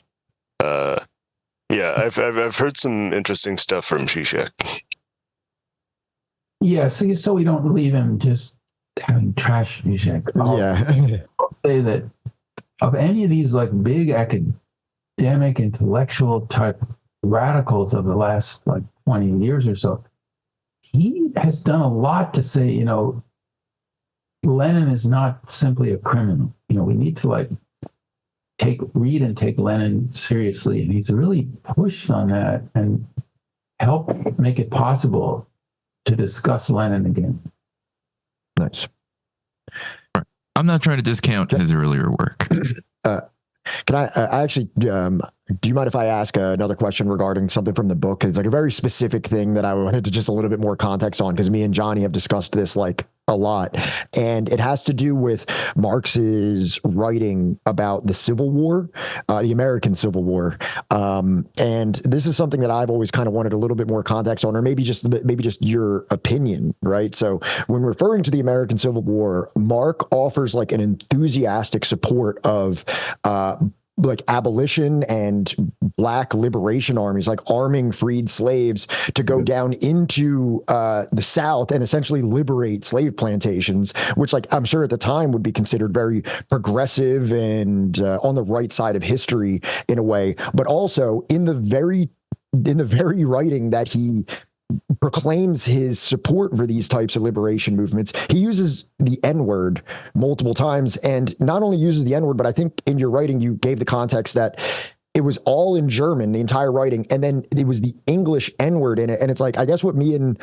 I've heard some interesting stuff from Zizek. Yeah, so we don't leave him just having trash Zizek. I'll say that of any of these big academic, intellectual type radicals of the last 20 years or so, he has done a lot to say, Lenin is not simply a criminal. We need to read and take Lenin seriously. And he's really pushed on that and helped make it possible to discuss Lenin again. Nice. I'm not trying to discount his earlier work. Can I actually, do you mind if I ask another question regarding something from the book? It's a very specific thing that I wanted to just a little bit more context on, because me and Johnny have discussed this a lot, and it has to do with Marx's writing about the Civil War, the American Civil War. And this is something that I've always kind of wanted a little bit more context on, or maybe just your opinion, right? So when referring to the American Civil War, Mark offers an enthusiastic support of abolition and black liberation armies, arming freed slaves to go down into the South and essentially liberate slave plantations, which I'm sure at the time would be considered very progressive and on the right side of history in a way, but also in the very writing that he proclaims his support for these types of liberation movements, he uses the N-word multiple times, and not only uses the N-word, but I think in your writing, you gave the context that it was all in German, the entire writing, and then it was the English N-word in it. And it's I guess what me and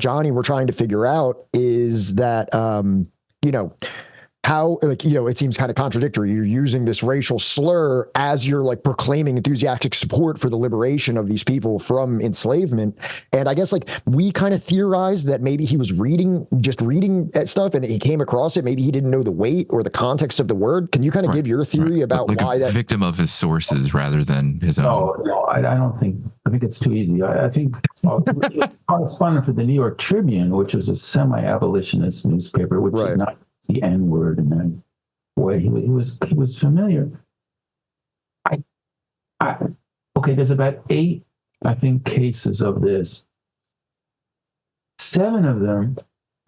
Johnny were trying to figure out is that, how, it seems kind of contradictory. You're using this racial slur as you're proclaiming enthusiastic support for the liberation of these people from enslavement. And I guess we kind of theorized that maybe he was reading at stuff and he came across it. Maybe he didn't know the weight or the context of the word. Can you kind of give your theory about why that victim of his sources rather than his own? No, I don't think. I think it's too easy. I think correspondent for the New York Tribune, which was a semi-abolitionist newspaper, which is not the N-word, and then way. He was familiar. Okay, there's about 8, I think, cases of this. 7 of them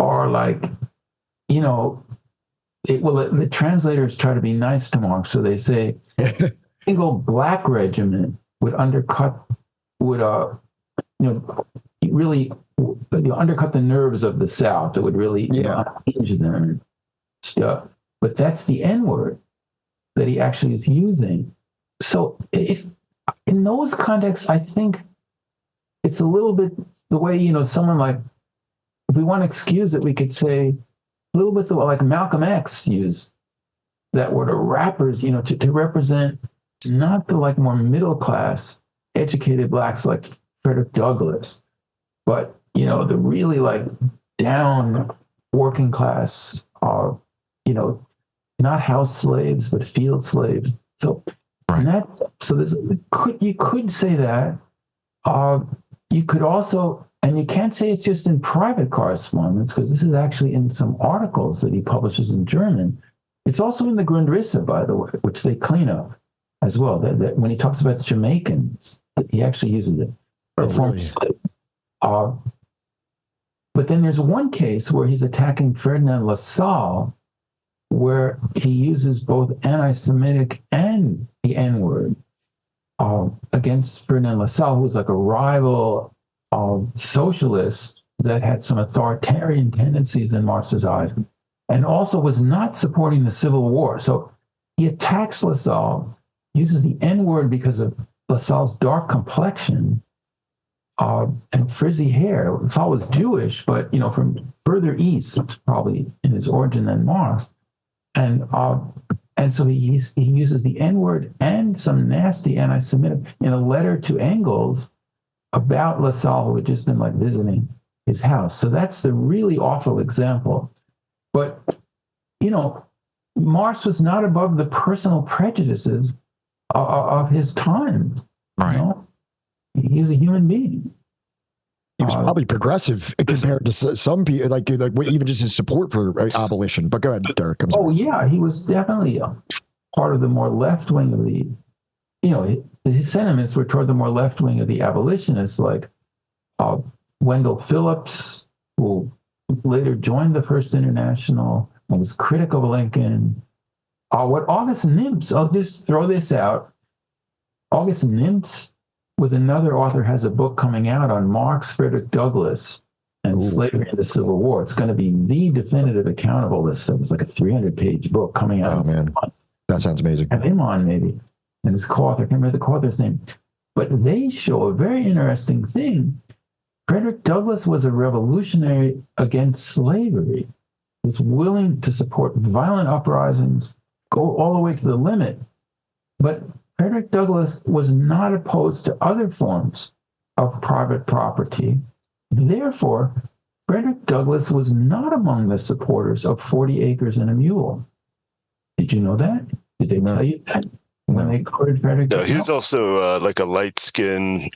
are like, the translators try to be nice to Marx, so they say single black regiment would really undercut the nerves of the South. It would really unhinge them and stuff. But that's the N word that he actually is using. So if in those contexts, I think it's a little bit the way, someone like, if we want to excuse it, we could say a little bit like Malcolm X used that word, or rappers, to represent not the like more middle class, educated blacks like Frederick Douglass, but the really like down working class, not house slaves but field slaves. So right. You could say that. You could also, and you can't say it's just in private correspondence, because this is actually in some articles that he publishes in German. It's also in the Grundrisse, by the way, which they clean up as well. That when he talks about the Jamaicans, he actually uses it. Really? But then there's one case where he's attacking Ferdinand Lassalle, where he uses both anti-Semitic and the N-word against Ferdinand Lassalle, who was like a rival socialist that had some authoritarian tendencies in Marx's eyes, and also was not supporting the Civil War. So he attacks Lassalle, uses the N-word because of Lassalle's dark complexion and frizzy hair. Lassalle was Jewish, but from further east, probably in his origin than Marx, and so he uses the N-word and some nasty anti-Semitic in a letter to Engels about Lassalle, who had just been like visiting his house. So that's the really awful example. But Marx was not above the personal prejudices of his time. Right. He was a human being. He was probably progressive compared to some people, like even just his support for abolition. But go ahead, Derek. Yeah, he was definitely part of the more left wing of the, his sentiments were toward the more left wing of the abolitionists, like Wendell Phillips, who later joined the First International and was critical of Lincoln. What August Nimps, I'll just throw this out. August Nimps, with another author, has a book coming out on Marx, Frederick Douglass, and slavery in the Civil War. It's going to be the definitive account of all this. It was like a 300-page book coming out. Oh, man. That sounds amazing. Have him on, maybe. And his co-author, I can't remember the co-author's name. But they show a very interesting thing. Frederick Douglass was a revolutionary against slavery. He was willing to support violent uprisings, go all the way to the limit. But Frederick Douglass was not opposed to other forms of private property. Therefore, Frederick Douglass was not among the supporters of 40 acres and a mule. Did you know that? Did they tell you that when they quoted Frederick Douglass? No, he was also like a light skin,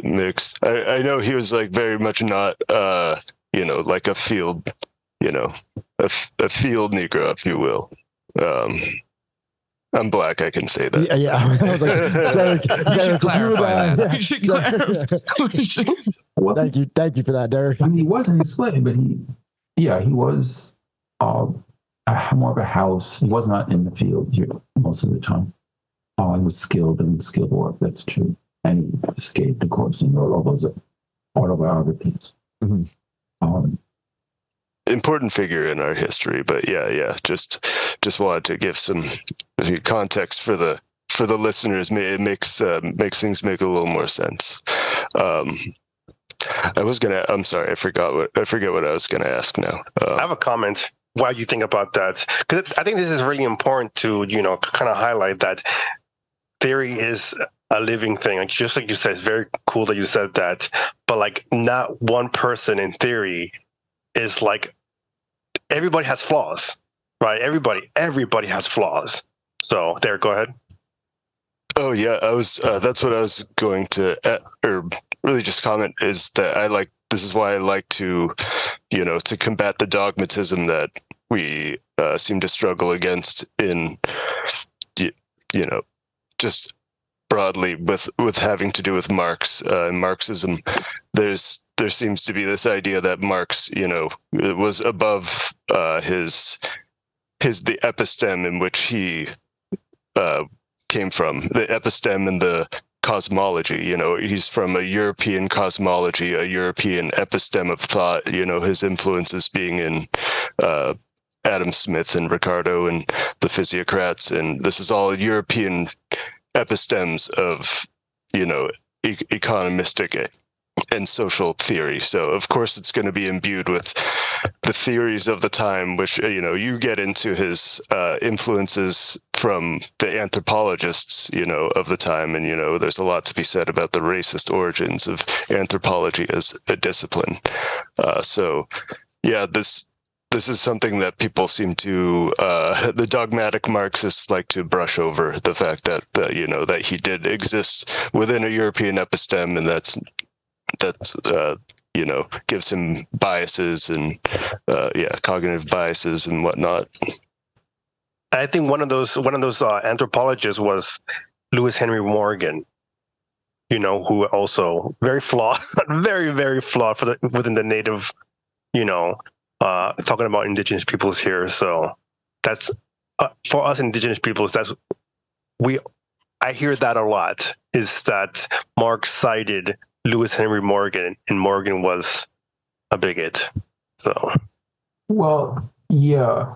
mixed. I know he was like very much not, like a field, a field Negro, if you will. I'm black, I can say that. Yeah. I was like, We should clarify that. We should clarify. Well, Thank you for that, Derek. I mean, he wasn't enslaved, but he was more of a house. He was not in the field most of the time. He was skilled in skilled work. That's true. And he escaped, of course, and wrote all those autobiographies. Mm-hmm. Important figure in our history, but yeah. Just wanted to give some context for the listeners. It makes things make a little more sense. I'm sorry, I forget what I was gonna ask now. I have a comment while you think about that, because I think this is really important to kind of highlight that theory is a living thing. Like, just like you said, it's very cool that you said that, but like not one person in theory is like, everybody has flaws, right? Everybody has flaws. So there, go ahead. Oh yeah, that's what I was going to, or really just comment, is that this is why I like to, to combat the dogmatism that we seem to struggle against in, just broadly with having to do with Marx and Marxism. There seems to be this idea that Marx, was above the episteme in which he came from, the episteme and the cosmology. He's from a European cosmology, a European episteme of thought. His influences being in Adam Smith and Ricardo and the physiocrats, and this is all European epistemes of economistic and social theory. So of course it's going to be imbued with the theories of the time, which you get into his influences from the anthropologists of the time, and there's a lot to be said about the racist origins of anthropology as a discipline. So yeah, this is something that people seem to, the dogmatic Marxists like to brush over, the fact that that he did exist within a European episteme, and that gives him biases and cognitive biases and whatnot. I think one of those anthropologists was Lewis Henry Morgan. Who also very flawed, very very flawed within the native, talking about indigenous peoples here. So that's for us indigenous peoples. I hear that a lot. Is that Marx cited Lewis Henry Morgan, and Morgan was a bigot. So, well, yeah,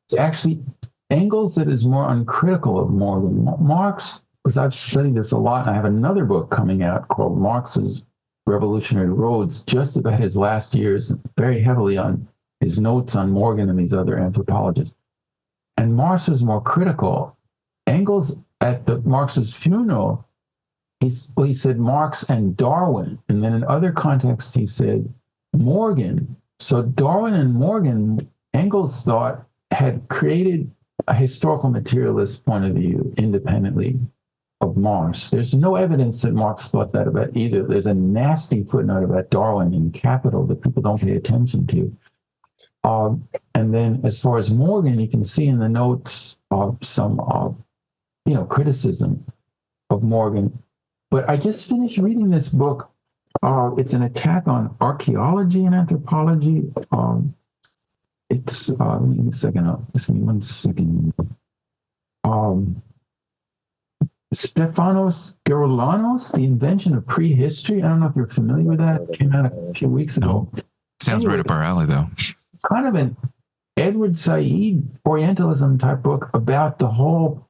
it's actually Engels that is more uncritical of Morgan. Marx, because I've studied this a lot, and I have another book coming out called Marx's Revolutionary Roads, just about his last years, very heavily on his notes on Morgan and these other anthropologists. And Marx was more critical. Engels, at Marx's funeral, he said Marx and Darwin, and then in other contexts he said Morgan. So Darwin and Morgan, Engels thought, had created a historical materialist point of view independently of Marx. There's no evidence that Marx thought that about either. There's a nasty footnote about Darwin in Capital that people don't pay attention to. And then as far as Morgan, you can see in the notes some criticism of Morgan. But I just finished reading this book. It's an attack on archaeology and anthropology. It's let me give me one second. Stefanos Gerolanos, The Invention of Prehistory. I don't know if you're familiar with that. It came out a few weeks ago. No. Sounds right up our alley, though. Kind of an Edward Said Orientalism type book about the whole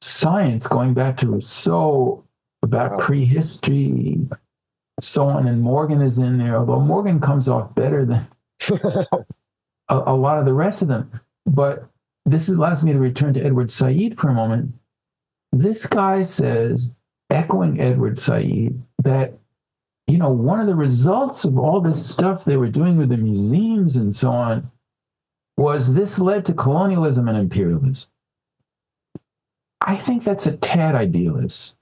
science going back to Rousseau, about prehistory, so on. And Morgan is in there, although Morgan comes off better than a lot of the rest of them. But this allows me to return to Edward Said for a moment. This guy says, echoing Edward Said, that one of the results of all this stuff they were doing with the museums and so on was this led to colonialism and imperialism. I think that's a tad idealist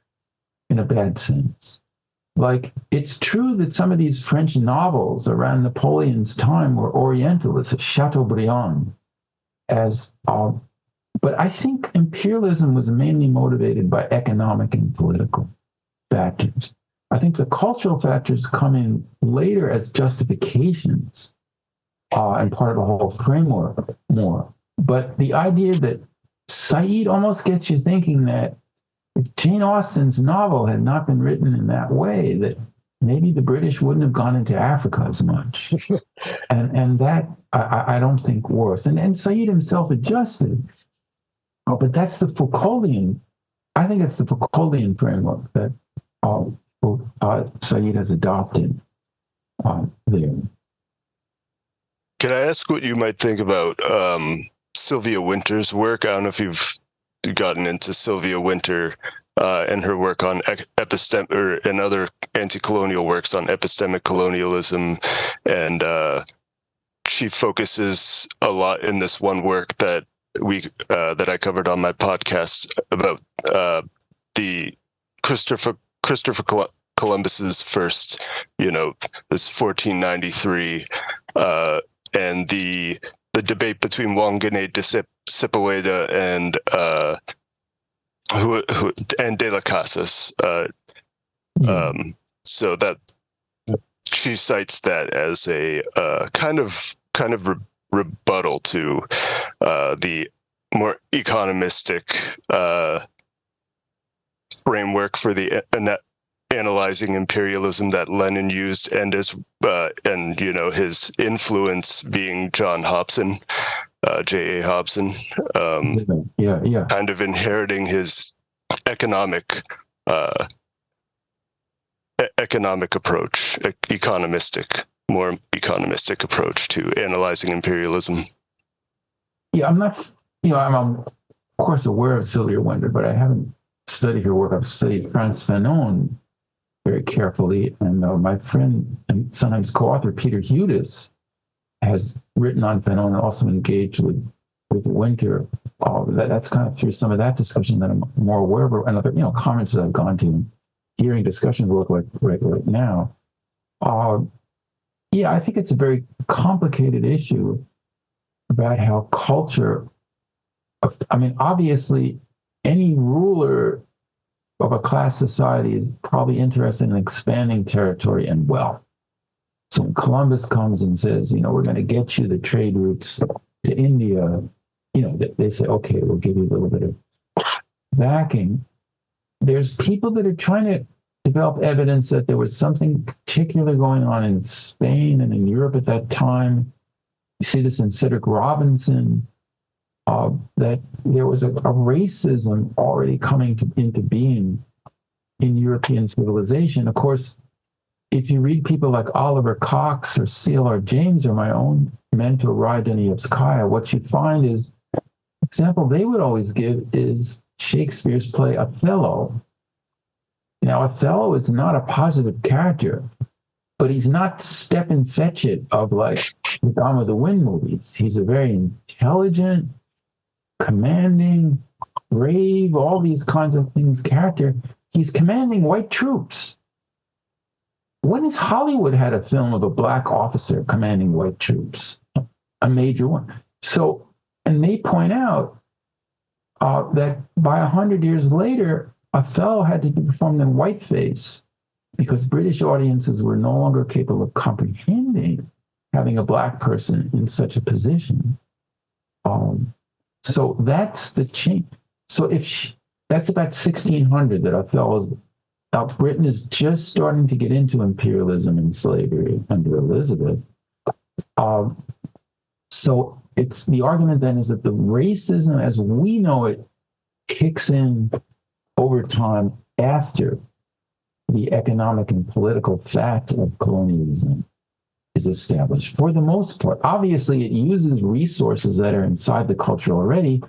in a bad sense. Like, it's true that some of these French novels around Napoleon's time were Orientalist, Chateaubriand, but I think imperialism was mainly motivated by economic and political factors. I think the cultural factors come in later as justifications and part of the whole framework more. But the idea that Said almost gets you thinking that if Jane Austen's novel had not been written in that way, that maybe the British wouldn't have gone into Africa as much. and that I don't think works. And Said himself adjusted. But that's the Foucauldian, I think it's the Foucauldian framework that Said has adopted there. Can I ask what you might think about Sylvia Wynter's work? I don't know if you've gotten into Sylvia Wynter and her work on epistemic and other anti-colonial works on epistemic colonialism, and she focuses a lot in this one work that I covered on my podcast about the Christopher Columbus's first, this 1493 the debate between Wanganay de Sepulveda and De La Casas. So that she cites that as a kind of rebuttal to the more economistic framework for the analyzing imperialism that Lenin used, and his influence being John Hobson, J.A. Hobson, kind of inheriting his economic approach, more economistic approach to analyzing imperialism. Yeah, I'm not, I'm of course aware of Sylvia Wender, but I haven't studied her work. I've studied Frantz Fanon very carefully, and my friend and sometimes co-author Peter Hudis has written on Fanon and also engaged with Winter. That's kind of through some of that discussion that I'm more aware of, and other conferences I've gone to, and hearing discussions look like right now. I think it's a very complicated issue about how culture. Obviously, any ruler of a class society is probably interested in expanding territory and wealth. So when Columbus comes and says, we're going to get you the trade routes to India, they say, okay, we'll give you a little bit of backing. There's people that are trying to develop evidence that there was something particular going on in Spain and in Europe at that time. You see this in Cedric Robinson, that there was a racism already coming into being in European civilization. Of course, if you read people like Oliver Cox or C.L.R. James or my own mentor, Rai Danievskaya, what you find is, example they would always give is Shakespeare's play Othello. Now, Othello is not a positive character, but he's not step and fetch it of like the Gone with the Wind movies. He's a very intelligent, commanding, brave, all these kinds of things character. He's commanding white troops. When has Hollywood had a film of a black officer commanding white troops? A major one. So, and they point out that by 100 years later, Othello had to be performed in whiteface because British audiences were no longer capable of comprehending having a black person in such a position. So that's the change. So that's about 1600 that Othello's. Now, Britain is just starting to get into imperialism and slavery under Elizabeth. So it's the argument then is that the racism as we know it kicks in over time after the economic and political fact of colonialism is established. For the most part, obviously it uses resources that are inside the culture already,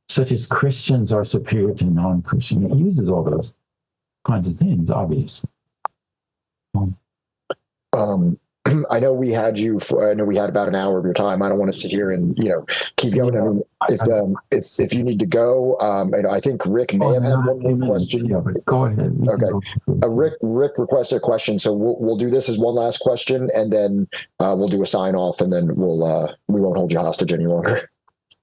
such as Christians are superior to non-Christian. It uses all those kinds of things, obviously. I know we had you for, I know we had about an hour of your time. I don't want to sit here and, keep going. I mean, if you need to go, I think Rick may have had one more question. Yeah, but go ahead. Okay. Rick requested a question. So we'll do this as one last question, and then we'll do a sign off, and then we won't hold you hostage any longer.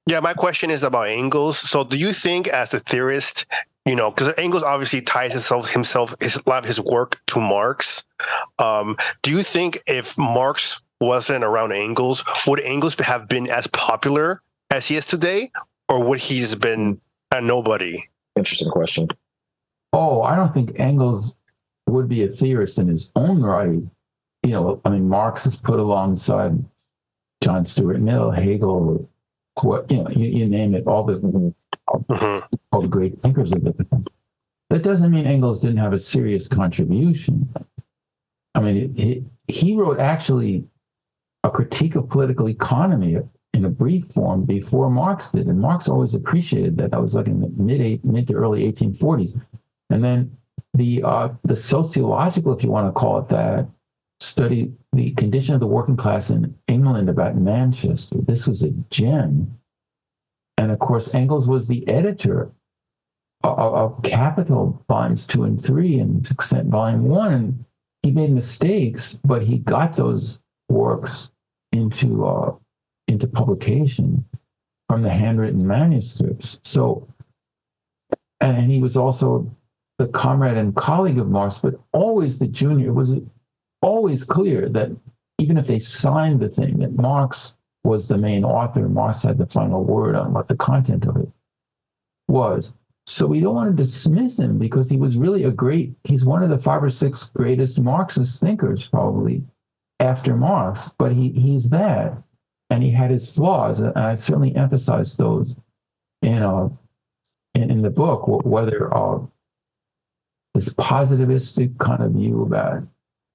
Yeah, my question is about Engels. So do you think as a theorist, because Engels obviously ties a lot of his work to Marx. Do you think if Marx wasn't around Engels, would Engels have been as popular as he is today, or would he's been a nobody? Interesting question. Oh, I don't think Engels would be a theorist in his own right. Marx is put alongside John Stuart Mill, Hegel, you name it, all the great thinkers of the time. That doesn't mean Engels didn't have a serious contribution. He wrote actually a critique of political economy in a brief form before Marx did, and Marx always appreciated that. That was like in the mid to early 1840s. And then the sociological, if you want to call it that, study the condition of the working class in England about Manchester. This was a gem. And of course, Engels was the editor of Capital volumes 2 and 3 and to extent volume 1. And he made mistakes, but he got those works into into publication from the handwritten manuscripts. So, and he was also the comrade and colleague of Marx, but always the junior. It was always clear that even if they signed the thing, that Marx was the main author, Marx had the final word on what the content of it was. So we don't want to dismiss him because he was really he's one of the 5 or 6 greatest Marxist thinkers probably after Marx, but he's that. And he had his flaws, and I certainly emphasize those in the book, whether this positivistic kind of view about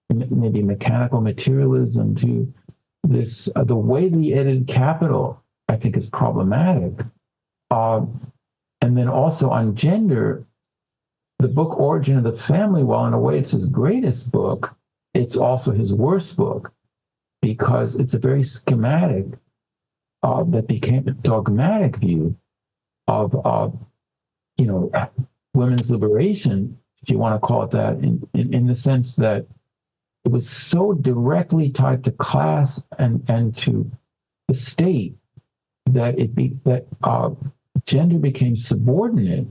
maybe mechanical materialism to this, the way we edited Capital, I think is problematic. And then also on gender, the book Origin of the Family, while in a way it's his greatest book, it's also his worst book because it's a very schematic that became a dogmatic view of women's liberation, if you want to call it that, in the sense that it was so directly tied to class and to the state that gender became subordinate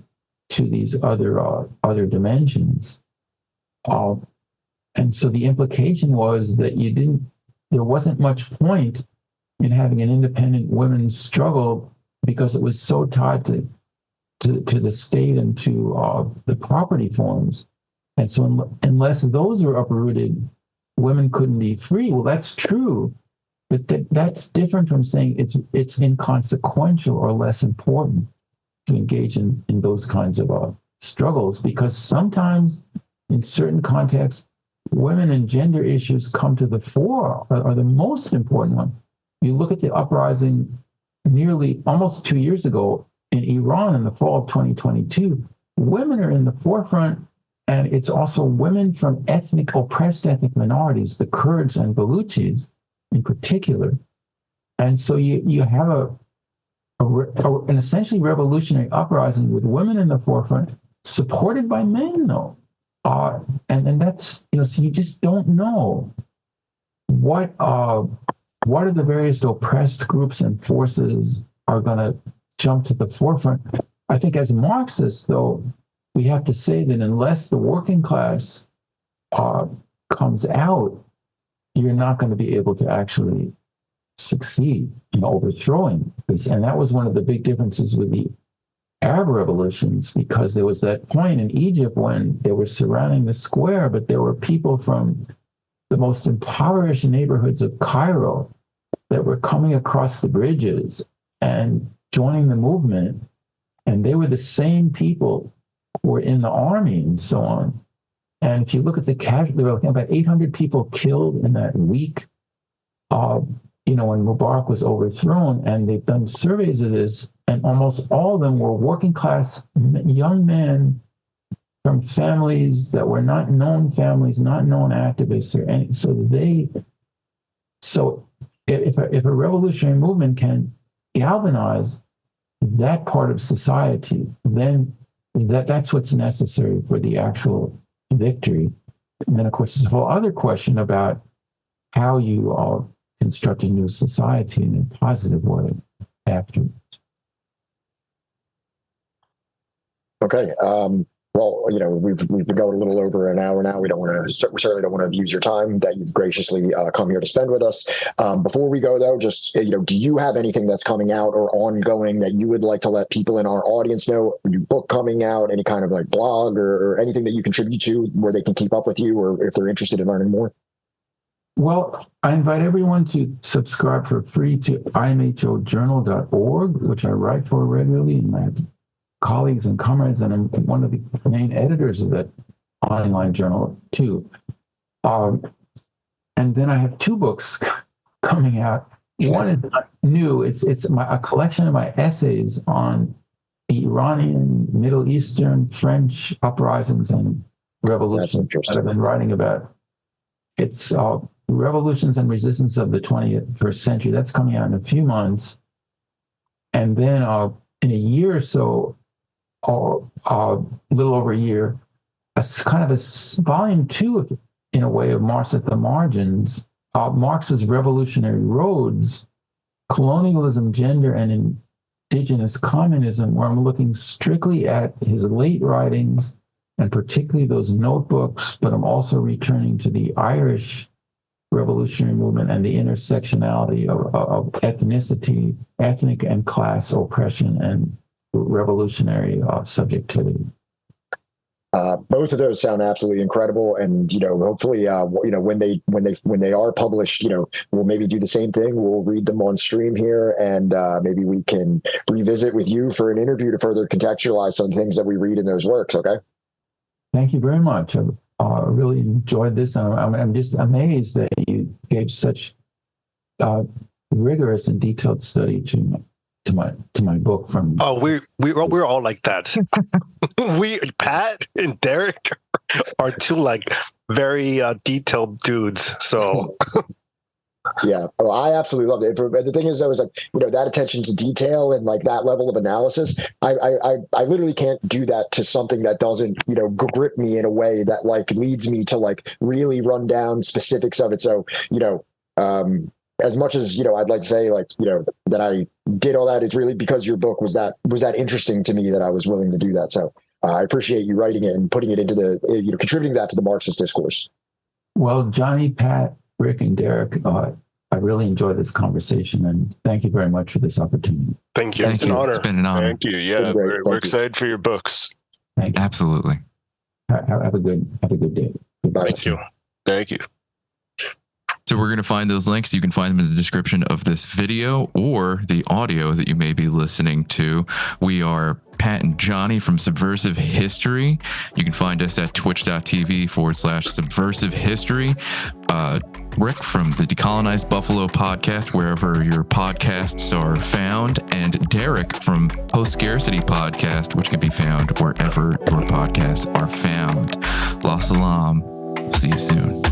to these other dimensions. And so the implication was that there wasn't much point in having an independent women's struggle because it was so tied to the state and to the property forms. And so unless those were uprooted, women couldn't be free. Well, that's true, but that's different from saying it's inconsequential or less important to engage in those kinds of struggles, because sometimes in certain contexts, women and gender issues come to the fore, are the most important one. You look at the uprising nearly almost 2 years ago in Iran in the fall of 2022, women are in the forefront, and it's also women from oppressed ethnic minorities, the Kurds and Baluchis in particular. And so you have an essentially revolutionary uprising with women in the forefront, supported by men, though. And that's, so you just don't know what are the various oppressed groups and forces are going to jump to the forefront. I think as Marxists, though, we have to say that unless the working class comes out, you're not going to be able to actually succeed in overthrowing this. And that was one of the big differences with the Arab revolutions, because there was that point in Egypt when they were surrounding the square, but there were people from the most impoverished neighborhoods of Cairo that were coming across the bridges and joining the movement. And they were the same people who were in the army and so on. And if you look at the casualty, there were about 800 people killed in that week, when Mubarak was overthrown. And they've done surveys of this, and almost all of them were working class young men from families that were not known families, not known activists, or any. So if a revolutionary movement can galvanize that part of society, then that's what's necessary for the actual victory. And then, of course, there's a whole other question about how you construct a new society in a positive way afterwards. Okay. Well, we've been going a little over an hour now. We certainly don't want to abuse your time that you've graciously come here to spend with us. Before we go, though, just, do you have anything that's coming out or ongoing that you would like to let people in our audience know? Your book coming out, any kind of like blog or anything that you contribute to where they can keep up with you, or if they're interested in learning more? Well, I invite everyone to subscribe for free to imhojournal.org, which I write for regularly, and I have colleagues and comrades, and I'm one of the main editors of that online journal too. And then I have 2 books coming out. One is not new. It's a collection of my essays on the Iranian, Middle Eastern, French uprisings and revolutions that I've been writing about. It's Revolutions and Resistance of the 21st Century. That's coming out in a few months. And then in a year or so, a little over a year, volume 2, in a way, of Marx at the Margins, Marx's Revolutionary Roads, Colonialism, Gender, and Indigenous Communism, where I'm looking strictly at his late writings and particularly those notebooks, but I'm also returning to the Irish revolutionary movement and the intersectionality of ethnicity, ethnic and class oppression, and revolutionary subjectivity. Both of those sound absolutely incredible, and hopefully, when they are published, we'll maybe do the same thing. We'll read them on stream here, and maybe we can revisit with you for an interview to further contextualize some things that we read in those works. Okay. Thank you very much. I really enjoyed this, and I'm just amazed that you gave such rigorous and detailed study to my book from. Oh, we're all like that. We, Pat and Derek, are two like very detailed dudes. So yeah, I absolutely loved it. But the thing is, I was like, that attention to detail and like that level of analysis. I literally can't do that to something that doesn't grip me in a way that like leads me to like really run down specifics of it. So as much as I'd like to say like that I did all that, it's really because your book was that interesting to me that I was willing to do that. So I appreciate you writing it and putting it into the contributing that to the Marxist discourse. Well, Johnny, Pat, Rick, and Derek, I really enjoyed this conversation, and thank you very much for this opportunity. Thank you. It's an honor. It's been an honor. Thank you. Yeah, we're excited for your books. Thank you. Absolutely. Have a good day. Goodbye. Thank you. Thank you. So we're going to find those links. You can find them in the description of this video or the audio that you may be listening to. We are Pat and Johnny from Subversive History. You can find us at twitch.tv/Subversive History. Rick from the Decolonized Buffalo podcast, wherever your podcasts are found, and Derek from Post Scarcity podcast, which can be found wherever your podcasts are found. La salam. See you soon.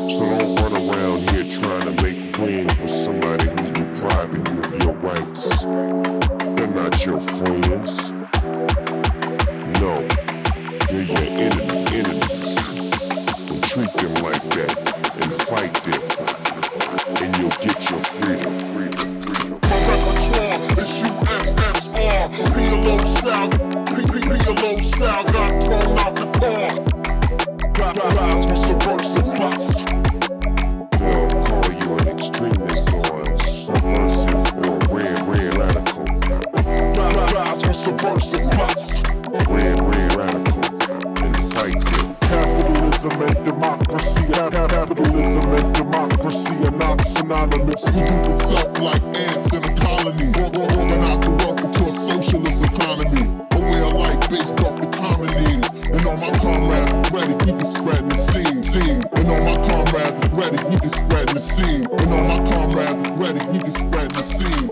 So don't run around here trying to make friends with somebody who's depriving you of your rights. They're not your friends. No, they're your enemies. Don't treat them like that and fight them, and you'll get your freedom. My repertoire is USSR. Be a low style, got thrown out the car. Rise for subversive plots. They'll call you an extremist or subversive or red radical. Rise for subversive plots. Red radical. And fight them. Capitalism and democracy. Capitalism and democracy are not synonymous. We group us up like ants in a colony. Organize the wealth into a socialist economy. A way of life based off the common needs. And all my comrades is ready, we can spread the scene. And all my comrades is ready, we can spread the scene. And all my comrades is ready, we can spread the scene.